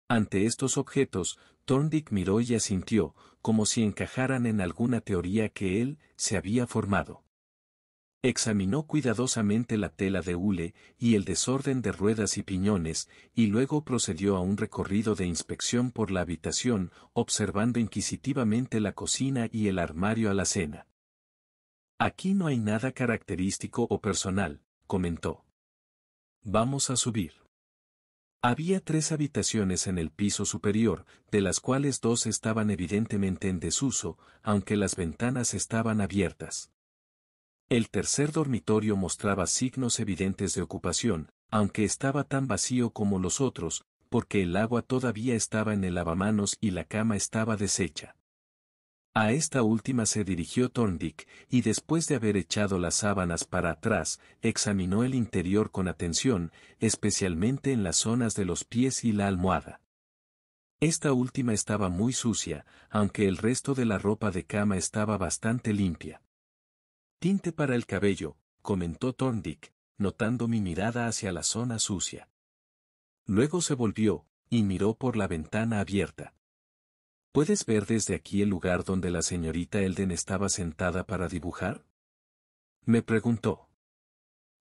Ante estos objetos, Thorndyke miró y asintió, como si encajaran en alguna teoría que él se había formado. Examinó cuidadosamente la tela de hule y el desorden de ruedas y piñones, y luego procedió a un recorrido de inspección por la habitación, observando inquisitivamente la cocina y el armario alacena. Aquí no hay nada característico o personal, comentó. Vamos a subir. Había 3 habitaciones en el piso superior, de las cuales 2 estaban evidentemente en desuso, aunque las ventanas estaban abiertas. El tercer dormitorio mostraba signos evidentes de ocupación, aunque estaba tan vacío como los otros, porque el agua todavía estaba en el lavamanos y la cama estaba deshecha. A esta última se dirigió Thorndyke, y después de haber echado las sábanas para atrás, examinó el interior con atención, especialmente en las zonas de los pies y la almohada. Esta última estaba muy sucia, aunque el resto de la ropa de cama estaba bastante limpia. Tinte para el cabello, comentó Thorndyke, notando mi mirada hacia la zona sucia. Luego se volvió, y miró por la ventana abierta. ¿Puedes ver desde aquí el lugar donde la señorita Elden estaba sentada para dibujar? Me preguntó.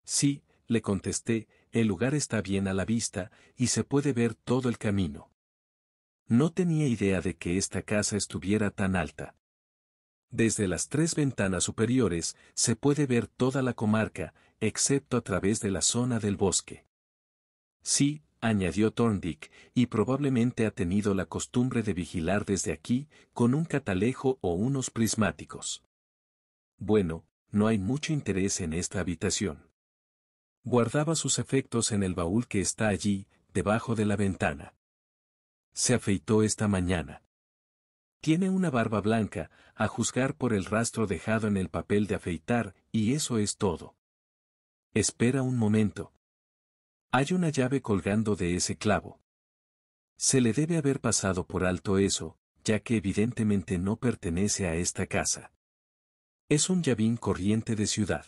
Sí, le contesté, el lugar está bien a la vista, y se puede ver todo el camino. No tenía idea de que esta casa estuviera tan alta. Desde las 3 ventanas superiores, se puede ver toda la comarca, excepto a través de la zona del bosque. Sí, añadió Thorndyke, y probablemente ha tenido la costumbre de vigilar desde aquí, con un catalejo o unos prismáticos. Bueno, no hay mucho interés en esta habitación. Guardaba sus efectos en el baúl que está allí, debajo de la ventana. Se afeitó esta mañana. Tiene una barba blanca, a juzgar por el rastro dejado en el papel de afeitar, y eso es todo. Espera un momento. Hay una llave colgando de ese clavo. Se le debe haber pasado por alto eso, ya que evidentemente no pertenece a esta casa. Es un llavín corriente de ciudad.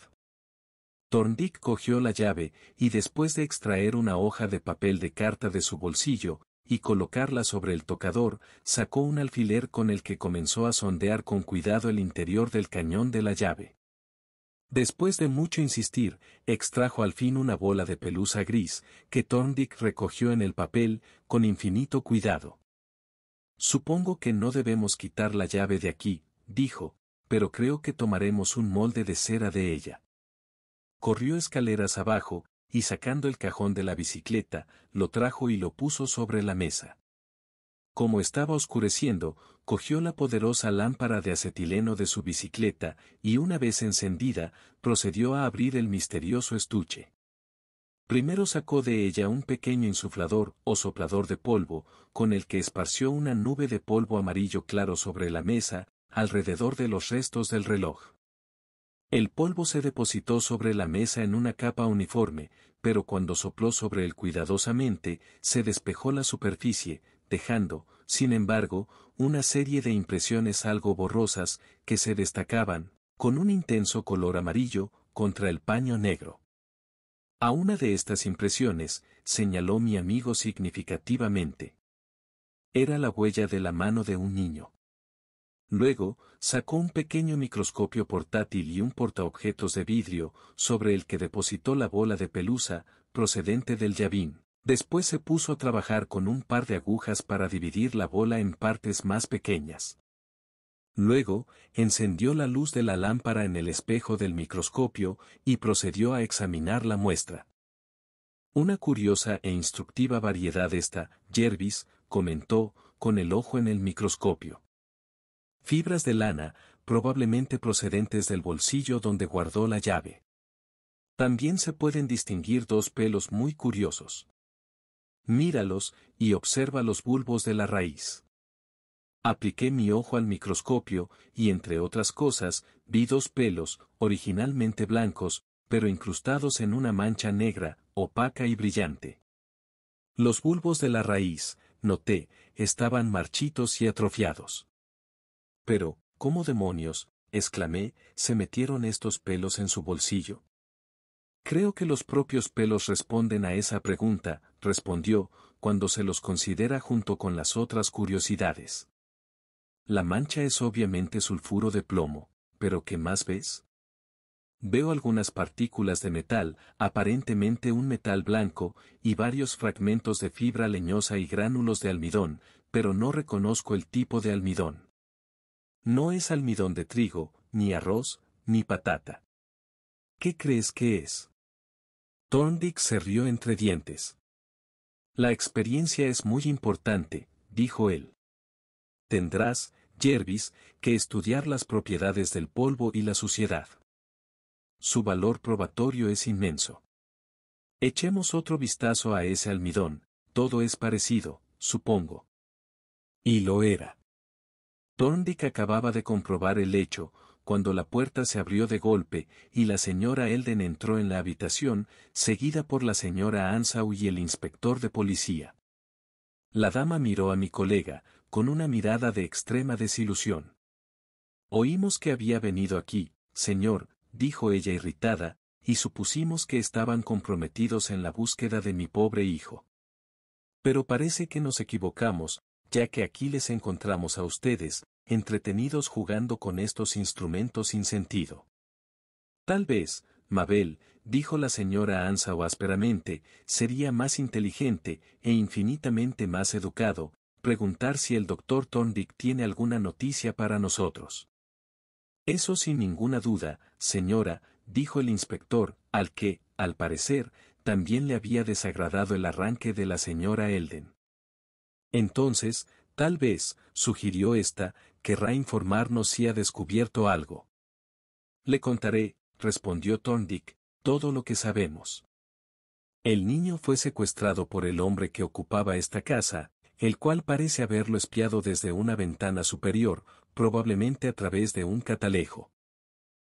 Thorndyke cogió la llave, y después de extraer una hoja de papel de carta de su bolsillo, y colocarla sobre el tocador, sacó un alfiler con el que comenzó a sondear con cuidado el interior del cañón de la llave. Después de mucho insistir, extrajo al fin una bola de pelusa gris, que Thorndyke recogió en el papel, con infinito cuidado. Supongo que no debemos quitar la llave de aquí, dijo, pero creo que tomaremos un molde de cera de ella. Corrió escaleras abajo, y sacando el cajón de la bicicleta, lo trajo y lo puso sobre la mesa. Como estaba oscureciendo, cogió la poderosa lámpara de acetileno de su bicicleta, y una vez encendida, procedió a abrir el misterioso estuche. Primero sacó de ella un pequeño insuflador o soplador de polvo, con el que esparció una nube de polvo amarillo claro sobre la mesa, alrededor de los restos del reloj. El polvo se depositó sobre la mesa en una capa uniforme, pero cuando sopló sobre él cuidadosamente, se despejó la superficie, dejando, sin embargo, una serie de impresiones algo borrosas, que se destacaban, con un intenso color amarillo, contra el paño negro. A una de estas impresiones, señaló mi amigo significativamente. Era la huella de la mano de un niño. Luego, sacó un pequeño microscopio portátil y un portaobjetos de vidrio, sobre el que depositó la bola de pelusa, procedente del llavín. Después se puso a trabajar con un par de agujas para dividir la bola en partes más pequeñas. Luego, encendió la luz de la lámpara en el espejo del microscopio, y procedió a examinar la muestra. Una curiosa e instructiva variedad esta, Jervis, comentó, con el ojo en el microscopio. Fibras de lana, probablemente procedentes del bolsillo donde guardó la llave. También se pueden distinguir dos pelos muy curiosos. Míralos, y observa los bulbos de la raíz. Apliqué mi ojo al microscopio, y entre otras cosas, vi dos pelos, originalmente blancos, pero incrustados en una mancha negra, opaca y brillante. Los bulbos de la raíz, noté, estaban marchitos y atrofiados. Pero, ¿cómo demonios, exclamé, se metieron estos pelos en su bolsillo? Creo que los propios pelos responden a esa pregunta, respondió, cuando se los considera junto con las otras curiosidades. La mancha es obviamente sulfuro de plomo, pero ¿qué más ves? Veo algunas partículas de metal, aparentemente un metal blanco, y varios fragmentos de fibra leñosa y gránulos de almidón, pero no reconozco el tipo de almidón. No es almidón de trigo, ni arroz, ni patata. ¿Qué crees que es? Thorndyke se rió entre dientes. La experiencia es muy importante, dijo él. Tendrás, Jervis, que estudiar las propiedades del polvo y la suciedad. Su valor probatorio es inmenso. Echemos otro vistazo a ese almidón, todo es parecido, supongo. Y lo era. Thorndyke acababa de comprobar el hecho, cuando la puerta se abrió de golpe, y la señora Elden entró en la habitación, seguida por la señora Ansau y el inspector de policía. La dama miró a mi colega, con una mirada de extrema desilusión. Oímos que había venido aquí, señor, dijo ella irritada, y supusimos que estaban comprometidos en la búsqueda de mi pobre hijo. Pero parece que nos equivocamos, ya que aquí les encontramos a ustedes, entretenidos jugando con estos instrumentos sin sentido. Tal vez, Mabel, dijo la señora Ansau ásperamente, sería más inteligente, e infinitamente más educado, preguntar si el doctor Thorndyke tiene alguna noticia para nosotros. Eso sin ninguna duda, señora, dijo el inspector, al que, al parecer, también le había desagradado el arranque de la señora Elden. Entonces, tal vez, sugirió ésta, querrá informarnos si ha descubierto algo. Le contaré, respondió Thorndyke, todo lo que sabemos. El niño fue secuestrado por el hombre que ocupaba esta casa, el cual parece haberlo espiado desde una ventana superior, probablemente a través de un catalejo.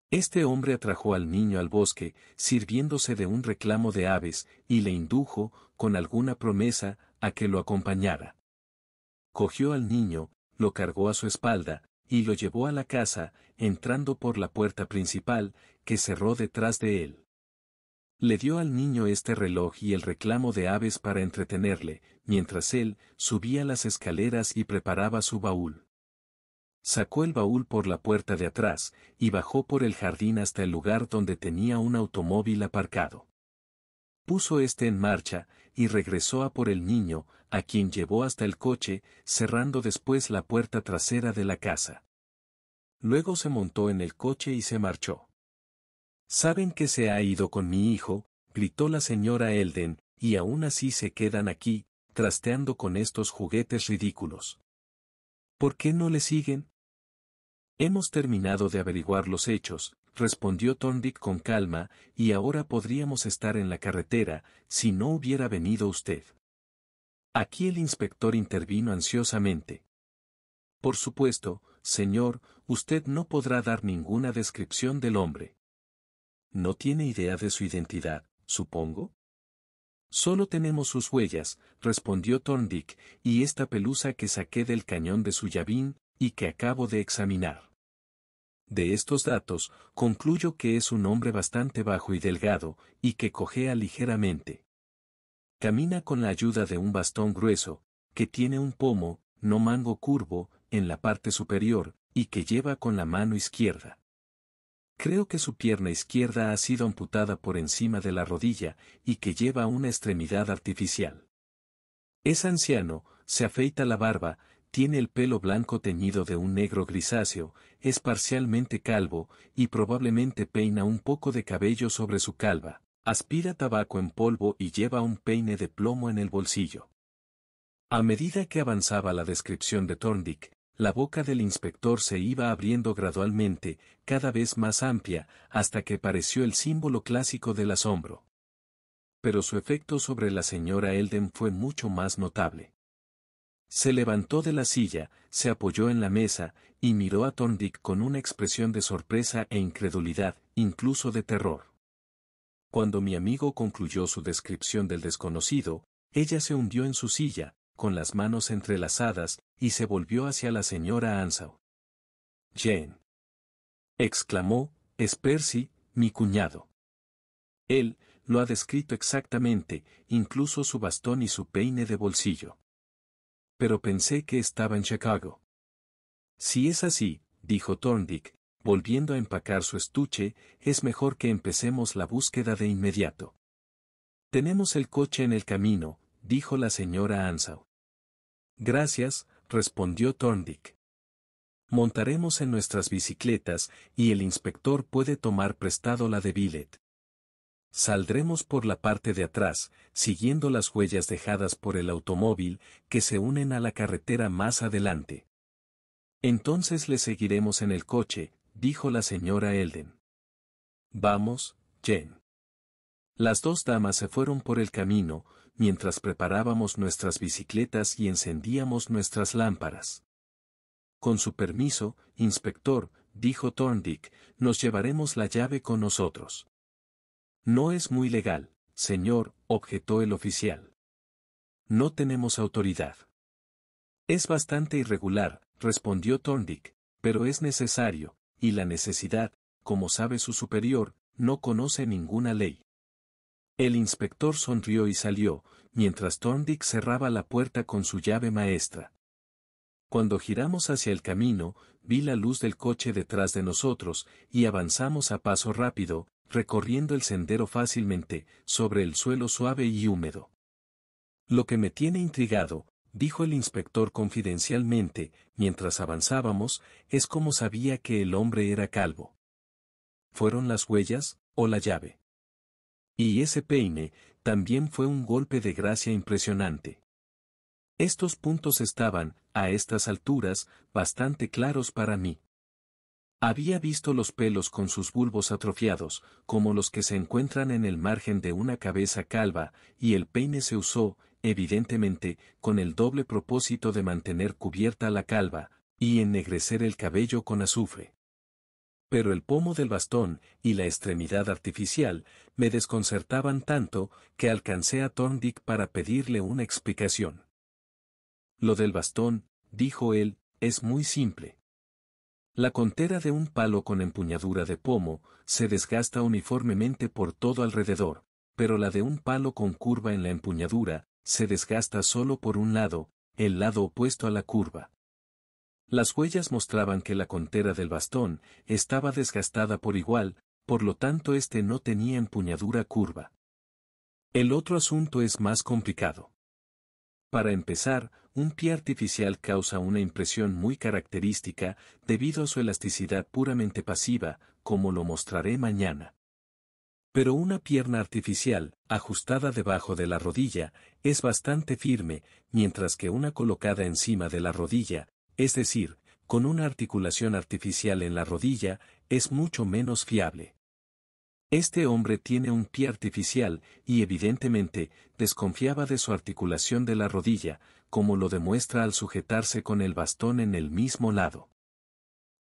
Este hombre atrajo al niño al bosque, sirviéndose de un reclamo de aves, y le indujo, con alguna promesa, a que lo acompañara. Cogió al niño, lo cargó a su espalda, y lo llevó a la casa, entrando por la puerta principal, que cerró detrás de él. Le dio al niño este reloj y el reclamo de aves para entretenerle, mientras él subía las escaleras y preparaba su baúl. Sacó el baúl por la puerta de atrás, y bajó por el jardín hasta el lugar donde tenía un automóvil aparcado. Puso este en marcha, y regresó a por el niño, a quien llevó hasta el coche, cerrando después la puerta trasera de la casa. Luego se montó en el coche y se marchó. «¿Saben que se ha ido con mi hijo?», gritó la señora Elden, «y aún así se quedan aquí, trasteando con estos juguetes ridículos. ¿Por qué no le siguen?». «Hemos terminado de averiguar los hechos», respondió Thorndyke con calma, «y ahora podríamos estar en la carretera, si no hubiera venido usted». Aquí el inspector intervino ansiosamente. «Por supuesto, señor, usted no podrá dar ninguna descripción del hombre. ¿No tiene idea de su identidad, supongo?». «Solo tenemos sus huellas», respondió Thorndyke, «y esta pelusa que saqué del cañón de su llavín, y que acabo de examinar. De estos datos, concluyo que es un hombre bastante bajo y delgado, y que cojea ligeramente. Camina con la ayuda de un bastón grueso, que tiene un pomo, no mango curvo, en la parte superior, y que lleva con la mano izquierda. Creo que su pierna izquierda ha sido amputada por encima de la rodilla, y que lleva una extremidad artificial. Es anciano, se afeita la barba, tiene el pelo blanco teñido de un negro grisáceo, es parcialmente calvo, y probablemente peina un poco de cabello sobre su calva, aspira tabaco en polvo y lleva un peine de plomo en el bolsillo». A medida que avanzaba la descripción de Thorndyke, la boca del inspector se iba abriendo gradualmente, cada vez más amplia, hasta que pareció el símbolo clásico del asombro. Pero su efecto sobre la señora Elden fue mucho más notable. Se levantó de la silla, se apoyó en la mesa, y miró a Thorndyke con una expresión de sorpresa e incredulidad, incluso de terror. Cuando mi amigo concluyó su descripción del desconocido, ella se hundió en su silla, con las manos entrelazadas, y se volvió hacia la señora Ansau. «Jane», exclamó, «es Percy, mi cuñado. Él lo ha descrito exactamente, incluso su bastón y su peine de bolsillo. Pero pensé que estaba en Chicago». «Si es así», dijo Thorndyke, volviendo a empacar su estuche, «es mejor que empecemos la búsqueda de inmediato». «Tenemos el coche en el camino», dijo la señora Ansau. «Gracias», respondió Thorndyke. «Montaremos en nuestras bicicletas, y el inspector puede tomar prestado la de Billet. Saldremos por la parte de atrás, siguiendo las huellas dejadas por el automóvil, que se unen a la carretera más adelante. Entonces le seguiremos en el coche», dijo la señora Elden. «Vamos, Jane». Las dos damas se fueron por el camino, mientras preparábamos nuestras bicicletas y encendíamos nuestras lámparas. «Con su permiso, inspector», dijo Thorndyke, «nos llevaremos la llave con nosotros». «No es muy legal, señor», objetó el oficial. «No tenemos autoridad». «Es bastante irregular», respondió Thorndyke, «pero es necesario, y la necesidad, como sabe su superior, no conoce ninguna ley». El inspector sonrió y salió, mientras Thorndyke cerraba la puerta con su llave maestra. Cuando giramos hacia el camino, vi la luz del coche detrás de nosotros, y avanzamos a paso rápido, recorriendo el sendero fácilmente, sobre el suelo suave y húmedo. «Lo que me tiene intrigado», dijo el inspector confidencialmente, mientras avanzábamos, «es cómo sabía que el hombre era calvo. ¿Fueron las huellas, o la llave? Y ese peine, también fue un golpe de gracia impresionante». Estos puntos estaban, a estas alturas, bastante claros para mí. Había visto los pelos con sus bulbos atrofiados, como los que se encuentran en el margen de una cabeza calva, y el peine se usó, evidentemente, con el doble propósito de mantener cubierta la calva, y ennegrecer el cabello con azufre. Pero el pomo del bastón y la extremidad artificial me desconcertaban tanto que alcancé a Thorndyke para pedirle una explicación. Lo del bastón, dijo él, es muy simple. La contera de un palo con empuñadura de pomo se desgasta uniformemente por todo alrededor, pero la de un palo con curva en la empuñadura se desgasta solo por un lado, el lado opuesto a la curva. Las huellas mostraban que la contera del bastón estaba desgastada por igual, por lo tanto este no tenía empuñadura curva. El otro asunto es más complicado. Para empezar, un pie artificial causa una impresión muy característica debido a su elasticidad puramente pasiva, como lo mostraré mañana. Pero una pierna artificial, ajustada debajo de la rodilla, es bastante firme, mientras que una colocada encima de la rodilla, es decir, con una articulación artificial en la rodilla, es mucho menos fiable. Este hombre tiene un pie artificial y evidentemente desconfiaba de su articulación de la rodilla, como lo demuestra al sujetarse con el bastón en el mismo lado.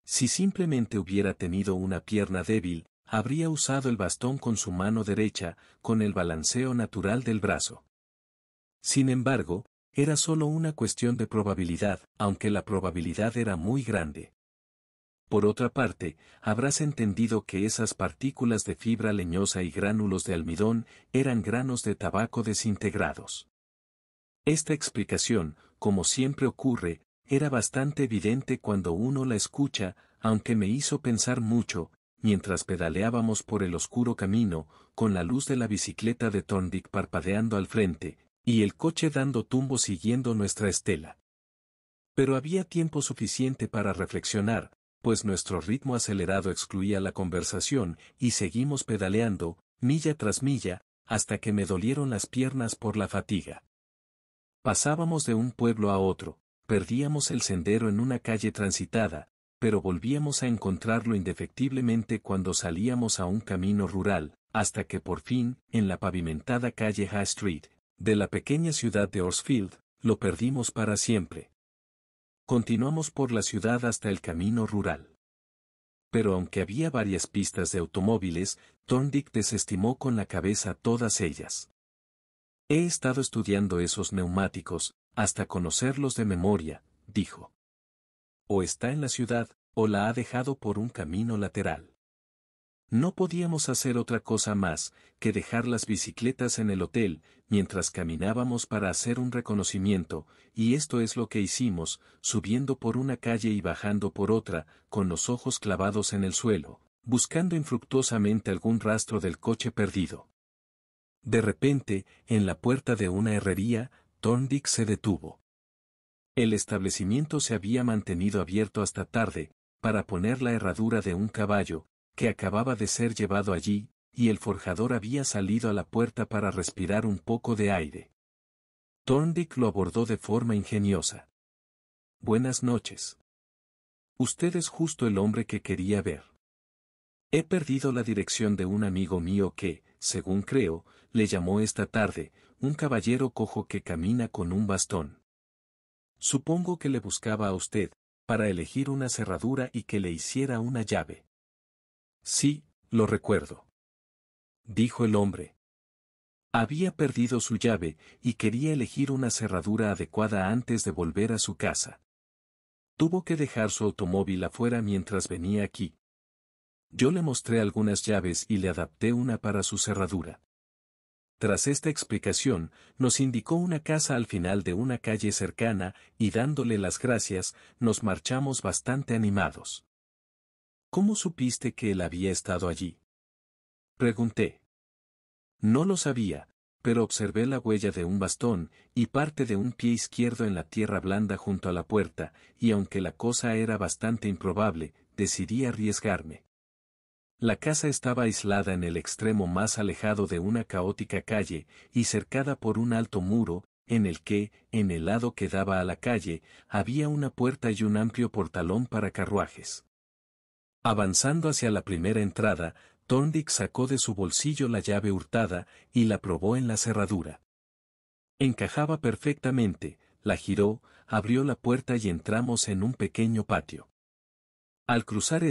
Si simplemente hubiera tenido una pierna débil, habría usado el bastón con su mano derecha, con el balanceo natural del brazo. Sin embargo, era solo una cuestión de probabilidad, aunque la probabilidad era muy grande. Por otra parte, habrás entendido que esas partículas de fibra leñosa y gránulos de almidón eran granos de tabaco desintegrados. Esta explicación, como siempre ocurre, era bastante evidente cuando uno la escucha, aunque me hizo pensar mucho, mientras pedaleábamos por el oscuro camino, con la luz de la bicicleta de Thorndyke parpadeando al frente, y el coche dando tumbos siguiendo nuestra estela. Pero había tiempo suficiente para reflexionar, pues nuestro ritmo acelerado excluía la conversación, y seguimos pedaleando, milla tras milla, hasta que me dolieron las piernas por la fatiga. Pasábamos de un pueblo a otro, perdíamos el sendero en una calle transitada, pero volvíamos a encontrarlo indefectiblemente cuando salíamos a un camino rural, hasta que por fin, en la pavimentada calle High Street, de la pequeña ciudad de Horsfield, lo perdimos para siempre. Continuamos por la ciudad hasta el camino rural. Pero aunque había varias pistas de automóviles, Thorndyke desestimó con la cabeza todas ellas. He estado estudiando esos neumáticos, hasta conocerlos de memoria, dijo. O está en la ciudad, o la ha dejado por un camino lateral. No podíamos hacer otra cosa más que dejar las bicicletas en el hotel, mientras caminábamos para hacer un reconocimiento, y esto es lo que hicimos, subiendo por una calle y bajando por otra, con los ojos clavados en el suelo, buscando infructuosamente algún rastro del coche perdido. De repente, en la puerta de una herrería, Thorndyke se detuvo. El establecimiento se había mantenido abierto hasta tarde, para poner la herradura de un caballo, que acababa de ser llevado allí, y el forjador había salido a la puerta para respirar un poco de aire. Thorndyke lo abordó de forma ingeniosa. Buenas noches. Usted es justo el hombre que quería ver. He perdido la dirección de un amigo mío que, según creo, le llamó esta tarde, un caballero cojo que camina con un bastón. Supongo que le buscaba a usted, para elegir una cerradura y que le hiciera una llave. Sí, lo recuerdo. Dijo el hombre. Había perdido su llave y quería elegir una cerradura adecuada antes de volver a su casa. Tuvo que dejar su automóvil afuera mientras venía aquí. Yo le mostré algunas llaves y le adapté una para su cerradura. Tras esta explicación, nos indicó una casa al final de una calle cercana y dándole las gracias, nos marchamos bastante animados. ¿Cómo supiste que él había estado allí? Pregunté. No lo sabía, pero observé la huella de un bastón y parte de un pie izquierdo en la tierra blanda junto a la puerta, y aunque la cosa era bastante improbable, decidí arriesgarme. La casa estaba aislada en el extremo más alejado de una caótica calle y cercada por un alto muro, en el que, en el lado que daba a la calle, había una puerta y un amplio portalón para carruajes. Avanzando hacia la primera entrada, Thorndyke sacó de su bolsillo la llave hurtada y la probó en la cerradura. Encajaba perfectamente, la giró, abrió la puerta y entramos en un pequeño patio. Al cruzar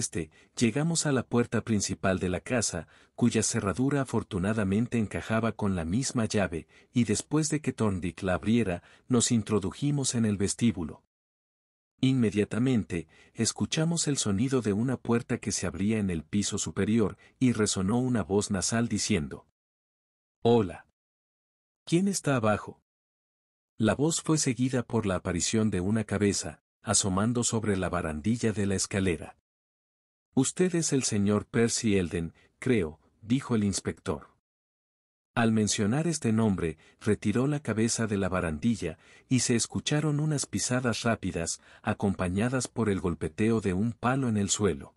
llegamos a la puerta principal de la casa, cuya cerradura afortunadamente encajaba con la misma llave, y después de que Thorndyke la abriera, nos introdujimos en el vestíbulo. Inmediatamente, escuchamos el sonido de una puerta que se abría en el piso superior, y resonó una voz nasal diciendo: «Hola. ¿Quién está abajo?». La voz fue seguida por la aparición de una cabeza, asomando sobre la barandilla de la escalera. «Usted es el señor Percy Elden, creo», dijo el inspector. Al mencionar este nombre, retiró la cabeza de la barandilla, y se escucharon unas pisadas rápidas, acompañadas por el golpeteo de un palo en el suelo.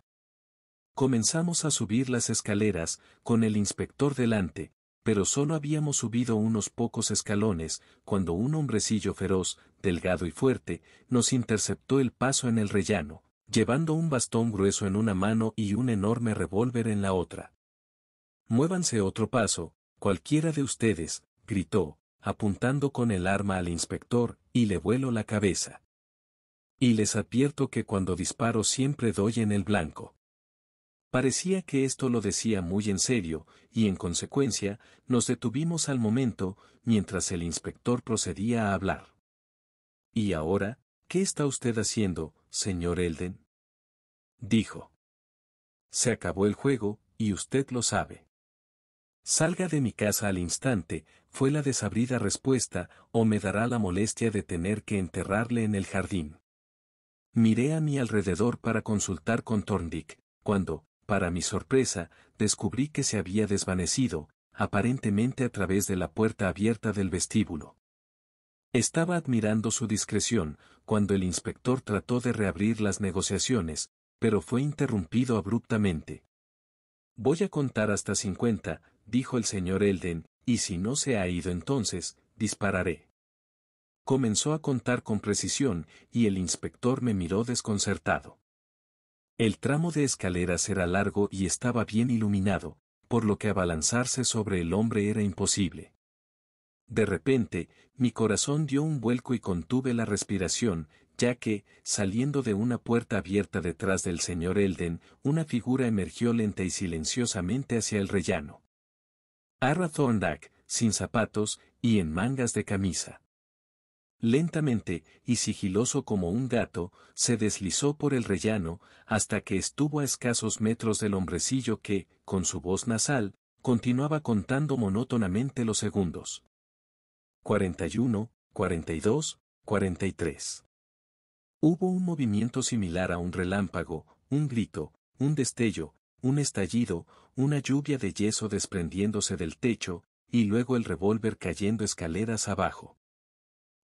Comenzamos a subir las escaleras, con el inspector delante, pero solo habíamos subido unos pocos escalones, cuando un hombrecillo feroz, delgado y fuerte, nos interceptó el paso en el rellano, llevando un bastón grueso en una mano y un enorme revólver en la otra. «Muévanse otro paso, cualquiera de ustedes», gritó, apuntando con el arma al inspector, y le vuelo la cabeza. «Y les advierto que cuando disparo siempre doy en el blanco». Parecía que esto lo decía muy en serio, y en consecuencia, nos detuvimos al momento, mientras el inspector procedía a hablar. «¿Y ahora, qué está usted haciendo, señor Elden?», dijo. «Se acabó el juego, y usted lo sabe». «Salga de mi casa al instante», fue la desabrida respuesta, «o me dará la molestia de tener que enterrarle en el jardín». Miré a mi alrededor para consultar con Thorndyke, cuando, para mi sorpresa, descubrí que se había desvanecido, aparentemente a través de la puerta abierta del vestíbulo. Estaba admirando su discreción, cuando el inspector trató de reabrir las negociaciones, pero fue interrumpido abruptamente. «Voy a contar hasta 50», dijo el señor Elden, «y si no se ha ido entonces, dispararé». Comenzó a contar con precisión, y el inspector me miró desconcertado. El tramo de escaleras era largo y estaba bien iluminado, por lo que abalanzarse sobre el hombre era imposible. De repente, mi corazón dio un vuelco y contuve la respiración, ya que, saliendo de una puerta abierta detrás del señor Elden, una figura emergió lenta y silenciosamente hacia el rellano. Arra Thorndyke, sin zapatos, y en mangas de camisa. Lentamente, y sigiloso como un gato, se deslizó por el rellano, hasta que estuvo a escasos metros del hombrecillo que, con su voz nasal, continuaba contando monótonamente los segundos. 41, 42, 43. Hubo un movimiento similar a un relámpago, un grito, un destello, un estallido, una lluvia de yeso desprendiéndose del techo, y luego el revólver cayendo escaleras abajo.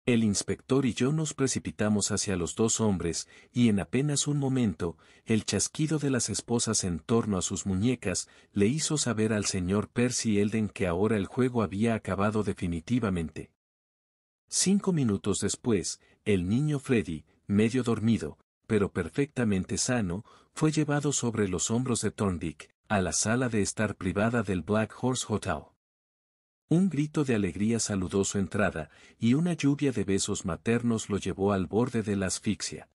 El inspector y yo nos precipitamos hacia los dos hombres, y en apenas un momento, el chasquido de las esposas en torno a sus muñecas, le hizo saber al señor Percy Elden que ahora el juego había acabado definitivamente. 5 minutos después, el niño Freddy, medio dormido, pero perfectamente sano, fue llevado sobre los hombros de Thorndyke, a la sala de estar privada del Black Horse Hotel. Un grito de alegría saludó su entrada, y una lluvia de besos maternos lo llevó al borde de la asfixia.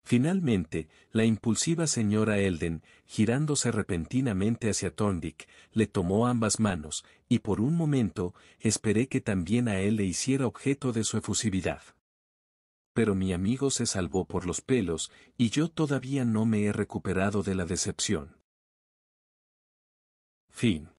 Finalmente, la impulsiva señora Elden, girándose repentinamente hacia Thorndyke, le tomó ambas manos, y por un momento, esperé que también a él le hiciera objeto de su efusividad. Pero mi amigo se salvó por los pelos, y yo todavía no me he recuperado de la decepción. Fin.